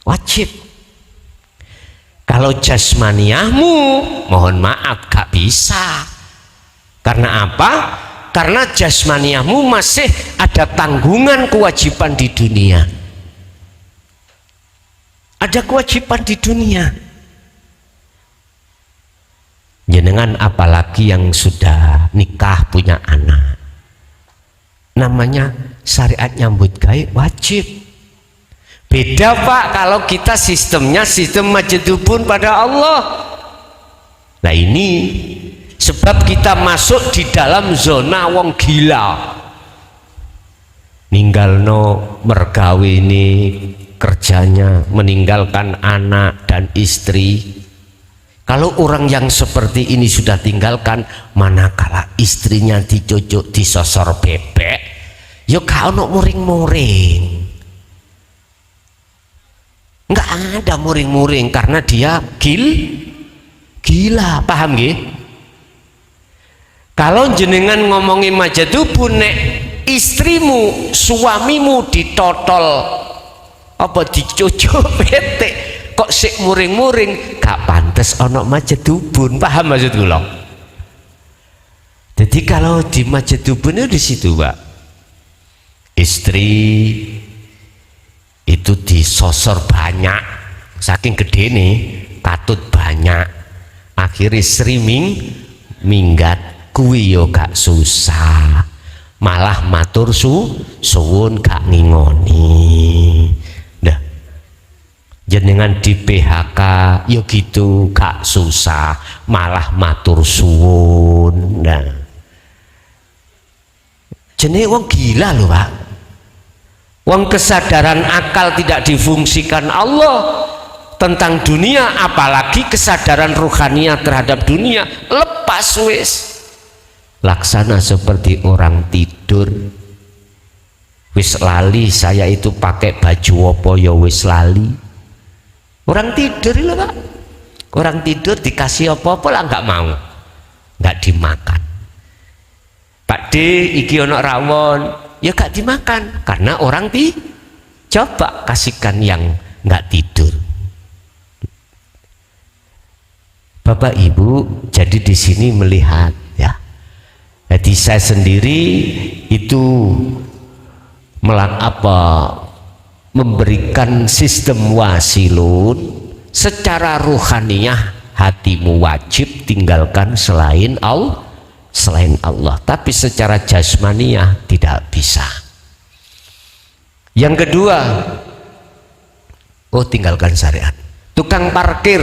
wajib. Kalau jasmaniyahmu mohon maaf gak bisa. Karena apa? Karena jasmaniyahmu masih ada tanggungan kewajiban di dunia. Ada kewajiban di dunia. Jenengan apalagi yang sudah nikah punya anak. Namanya syariat nyambut gawe wajib. Beda Pak kalau kita sistemnya sistem majadubun pada Allah. Nah ini sebab kita masuk di dalam zona wong gila. Ninggalno mergawe ini kerjanya meninggalkan anak dan istri. Kalau orang yang seperti ini sudah tinggalkan, manakala istrinya dicocok disosor bebek, yo gak ono muring-muring. Nggak ada muring-muring karena dia gila, paham nggih? Kalau jenengan ngomongin majadubun nek istrimu, suamimu ditotol apa dicocok petek kok sik muring-muring, gak pantes ono majadubun, paham maksud kula? Jadi kalau di majadubun itu di situ, Pak. Istri itu disosor banyak saking gede nih katut banyak akhirnya streaming minggat kuwi yo gak susah malah matur suwun gak ngingoni dah jenengan di PHK yo gitu gak susah malah matur suwun nah jenenge wong gila lho Pak. Wong kesadaran akal tidak difungsikan Allah tentang dunia, apalagi kesadaran ruhania terhadap dunia lepas wis. Laksana seperti orang tidur. Wis lali saya itu pakai baju apa ya wis lali. Orang tidur lho Pak. Orang tidur dikasih apa-apa lah nggak mau. Nggak dimakan. Pak D iki ono rawon ya gak dimakan karena orang coba kasihkan yang nggak tidur. Bapak Ibu jadi di sini melihat ya. Jadi saya sendiri itu memberikan sistem wasilun secara ruhaniyah hatimu wajib tinggalkan selain Allah. Tapi secara jasmaniyah tidak bisa. Yang kedua, tinggalkan syariat. Tukang parkir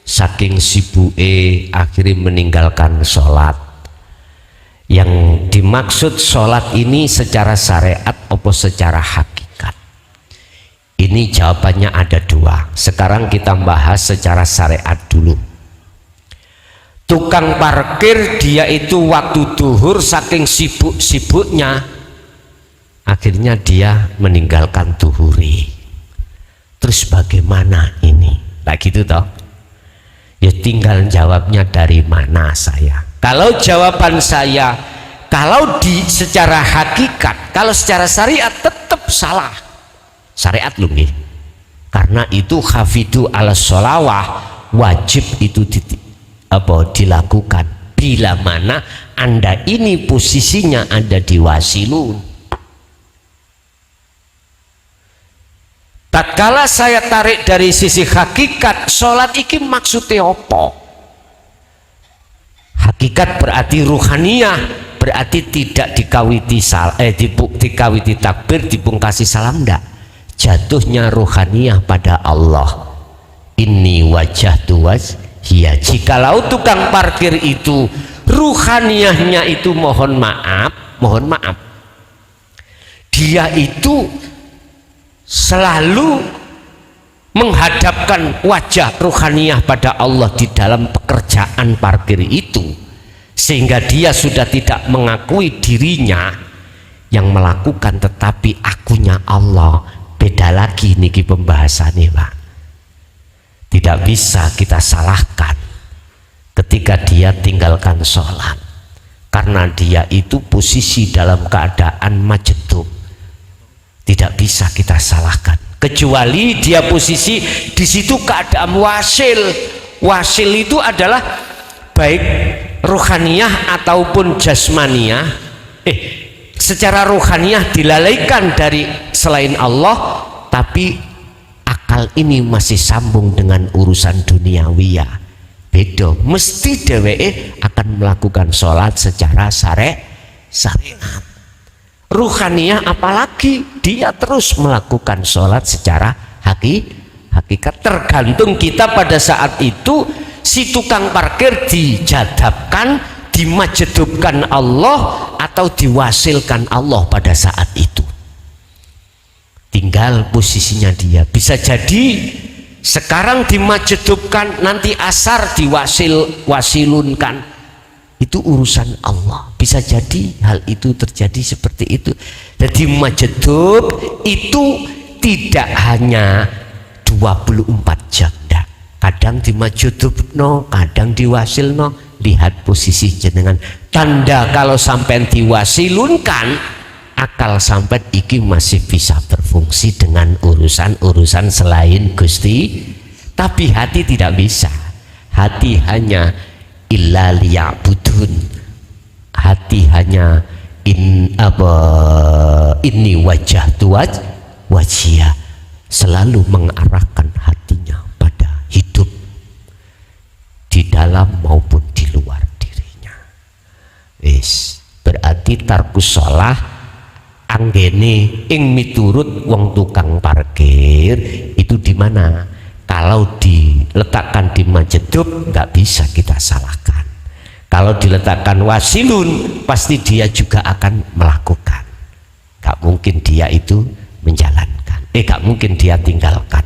saking sibuke akhirnya meninggalkan sholat. Yang dimaksud sholat ini secara syariat atau secara hakikat? Ini jawabannya ada dua. Sekarang kita bahas secara syariat dulu. Tukang parkir dia itu waktu duhur saking sibuk-sibuknya akhirnya dia meninggalkan duhuri. Terus bagaimana ini? Nah gitu toh ya tinggal jawabnya dari mana saya. Kalau jawaban saya kalau secara hakikat, kalau secara syariat tetap salah syariat loh nih. Karena itu hafidu ala sholawah wajib itu dilakukan bila mana Anda ini posisinya ada di wasilun. tatkala saya tarik dari sisi hakikat, sholat iki maksudnya apa? Hakikat berarti ruhaniyah, berarti tidak dikawiti dikawiti takbir, dipungkasi salam, ndak. Jatuhnya ruhaniyah pada Allah. Inni wajjahtu wajhiya. Jikalau tukang parkir itu ruhaniyahnya itu mohon maaf, dia itu selalu menghadapkan wajah ruhaniyah pada Allah di dalam pekerjaan parkir itu, sehingga dia sudah tidak mengakui dirinya yang melakukan, tetapi akunya Allah. Beda lagi niki pembahasannya, Pak. Tidak bisa kita salahkan ketika dia tinggalkan sholat, karena dia itu posisi dalam keadaan majedub. Tidak bisa kita salahkan, kecuali dia posisi di situ keadaan wasil. Wasil itu adalah baik ruhaniyah ataupun jasmaniyah, secara ruhaniyah dilalaikan dari selain Allah, tapi akal ini masih sambung dengan urusan duniawiyah. Beda, mesti dheweke akan melakukan sholat secara syariat. Ruhaniyah apalagi dia terus melakukan sholat secara hakikat. Tergantung kita pada saat itu, si tukang parkir dijadapkan, dimajedubkan Allah atau diwasilkan Allah pada saat itu. Tinggal posisinya dia. Bisa jadi sekarang dimajedubkan, nanti asar wasilunkan, itu urusan Allah. Bisa jadi hal itu terjadi seperti itu. Jadi majedub itu tidak hanya 24 jam, kadang dimajedubno, kadang diwasilno. Lihat posisi jenengan, tanda kalau sampai diwasilunkan, akal sampai iki masih bisa berfungsi dengan urusan-urusan selain Gusti, tapi hati tidak bisa. Hati hanya illa liya'budun, hati hanya inni wajjahtu wajhiya, selalu mengarahkan hatinya pada hidup di dalam maupun di luar dirinya. Berarti tarkus sholah anggene ing miturut wong tukang parkir itu di mana? Kalau diletakkan di majedub nggak bisa kita salahkan. Kalau diletakkan wasilun pasti dia juga akan melakukan. Nggak mungkin dia itu menjalankan. Nggak mungkin dia tinggalkan.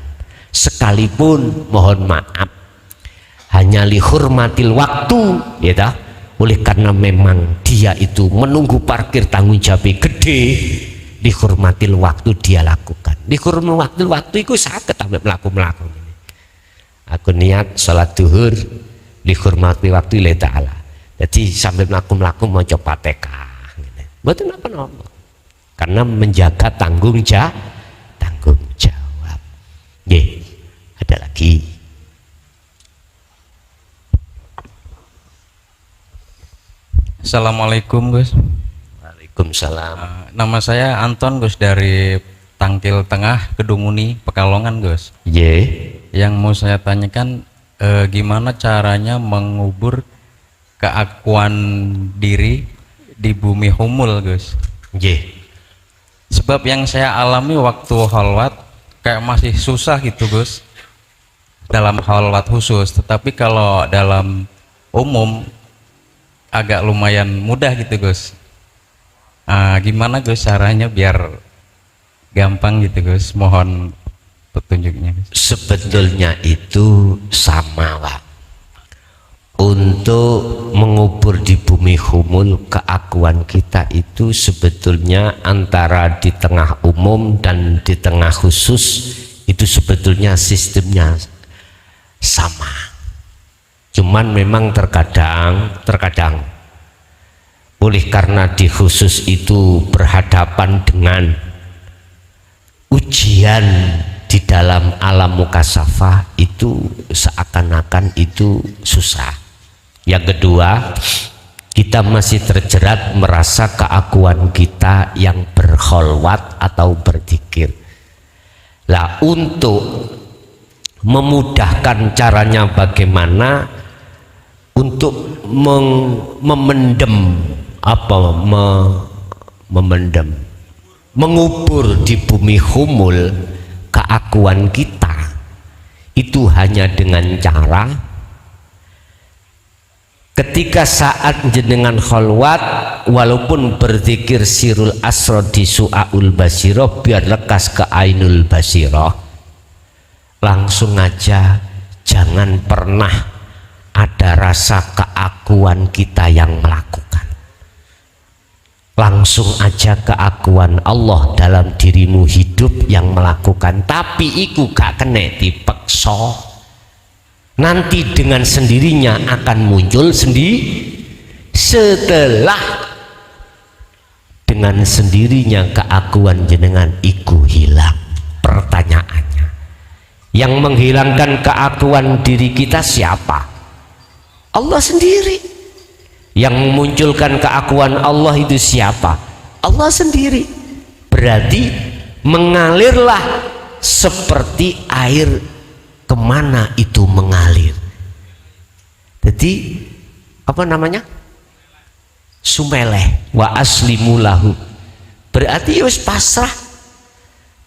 Sekalipun mohon maaf, hanya lihurmatil waktu, ya dah. Oleh karena memang dia itu menunggu parkir tanggung jawab gede, dihormatil waktu dia lakukan. Dihormatil waktu itu sakit sampai melaku. Aku niat sholat duhur, dihormati waktu lillahi ta'ala. Jadi sampai melaku mau coba TK. Betul apa-apa. Karena menjaga tanggung jawab. Ada lagi. Assalamualaikum Gus. Waalaikumsalam. Nama saya Anton Gus, dari Tangkil Tengah, Kedunguni, Pekalongan Gus. Yang mau saya tanyakan, gimana caranya mengubur keakuan diri di bumi humul Gus? Sebab yang saya alami waktu khalwat kayak masih susah gitu Gus, dalam khalwat khusus. Tetapi kalau dalam umum agak lumayan mudah gitu Gus. Gimana Gus caranya biar gampang gitu Gus? Mohon petunjuknya Gus. Sebetulnya itu sama Pak. Untuk mengubur di bumi humul, keakuan kita itu sebetulnya antara di tengah umum dan di tengah khusus itu sebetulnya sistemnya sama. Cuman memang terkadang oleh karena di khusus itu berhadapan dengan ujian di dalam alam mukasafah, itu seakan-akan itu susah. Yang kedua, kita masih terjerat merasa keakuan kita yang berkholwat atau berzikir. Lah untuk memudahkan caranya bagaimana untuk memendam, mengubur di bumi humul keakuan kita, itu hanya dengan cara ketika saat jenengan khalwat, walaupun berzikir sirul asro di su'aul basiroh, biar lekas ke ainul basiroh, langsung aja jangan pernah ada rasa keakuan kita yang melakukan. Langsung aja keakuan Allah dalam dirimu hidup yang melakukan, tapi iku gak kena dipeksa. Nanti dengan sendirinya akan muncul setelah dengan sendirinya keakuan jenengan iku hilang. Pertanyaannya, yang menghilangkan keakuan diri kita siapa? Allah sendiri. Yang memunculkan keakuan Allah itu siapa? Allah sendiri. Berarti mengalirlah seperti air, kemana itu mengalir. Jadi apa namanya? Sumeleh wa aslimu lahu. Berarti wis pasrah.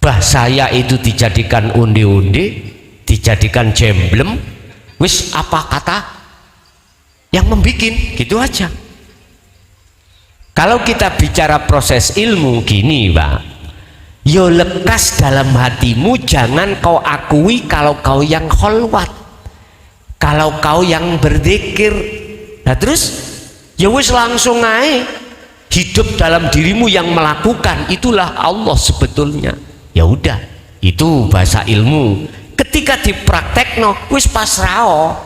Bah saya itu dijadikan onde-onde, dijadikan jemblem, wis apa kata yang membikin, gitu aja. Kalau kita bicara proses ilmu gini, Pak, yo lekas dalam hatimu, jangan kau akui kalau kau yang kholwat, kalau kau yang berzikir. Nah terus ya wis langsung aja hidup dalam dirimu yang melakukan, itulah Allah sebetulnya. Ya udah, itu bahasa ilmu. Ketika dipraktekno wis pasrah,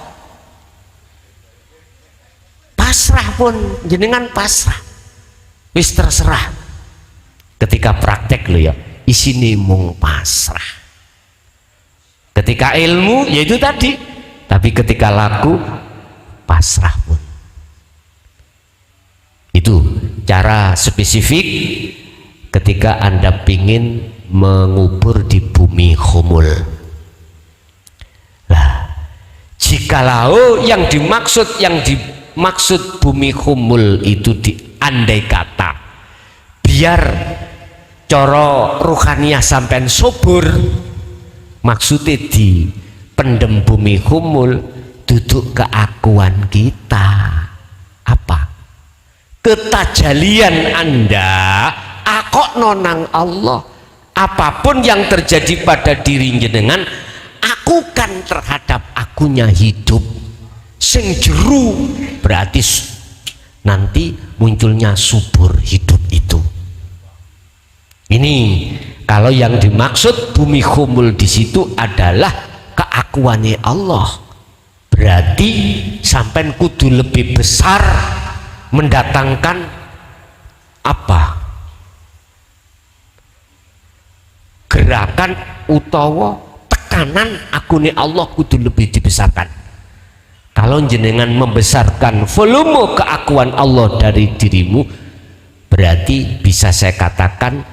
pasrah pun jenengan pasrah, wis terserah. Ketika praktek lo ya isini mung pasrah. Ketika ilmu yaitu tadi, tapi ketika laku pasrah pun. Itu cara spesifik ketika Anda pingin mengubur di bumi humul. Lah jikalau yang dimaksud bumi humul itu andai kata biar coro ruhaniyah sampean subur, maksudnya di pendem bumi humul duduk keakuan kita apa? Ketajalian Anda akok nonang Allah. Apapun yang terjadi pada diri jenengan, akukan terhadap akunya hidup sing jeru, berarti nanti munculnya subur hidup itu. Ini kalau yang dimaksud bumi humul di situ adalah keakuannya Allah. Berarti sampai kudu lebih besar mendatangkan apa? Gerakan utawa tekanan akune Allah kudu lebih dibesarkan. Kalau jenengan membesarkan volume keakuan Allah dari dirimu, berarti bisa saya katakan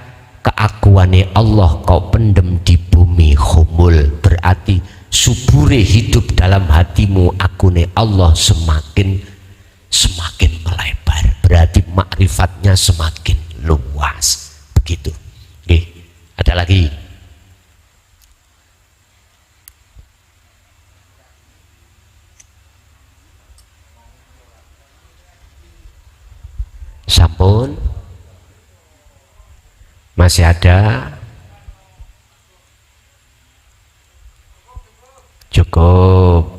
keakuannya Allah kau pendem di bumi humul. Berarti subure hidup dalam hatimu akune Allah semakin melebar. Berarti makrifatnya semakin luas. Begitu. Oke, ada lagi. Sampun, masih ada? Cukup.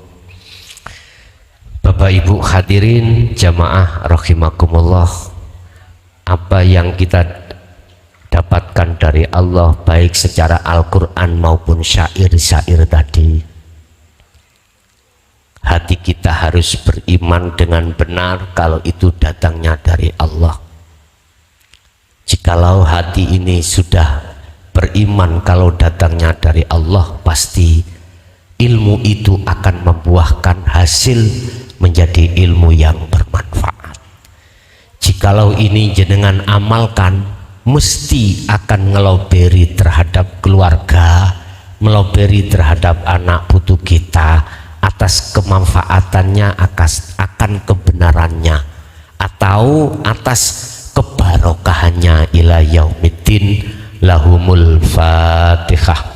Bapak Ibu hadirin jamaah rahimakumullah, apa yang kita dapatkan dari Allah baik secara Al-Quran maupun syair-syair tadi, hati kita harus beriman dengan benar kalau itu datangnya dari Allah. Jikalau hati ini sudah beriman kalau datangnya dari Allah, pasti ilmu itu akan membuahkan hasil menjadi ilmu yang bermanfaat. Jikalau ini jenengan amalkan, mesti akan ngeloberi terhadap keluarga, meloberi terhadap anak putu kita atas kemanfaatannya, akan kebenarannya, atau atas kebarokahannya ila yaumiddin. Lahumul Fatihah.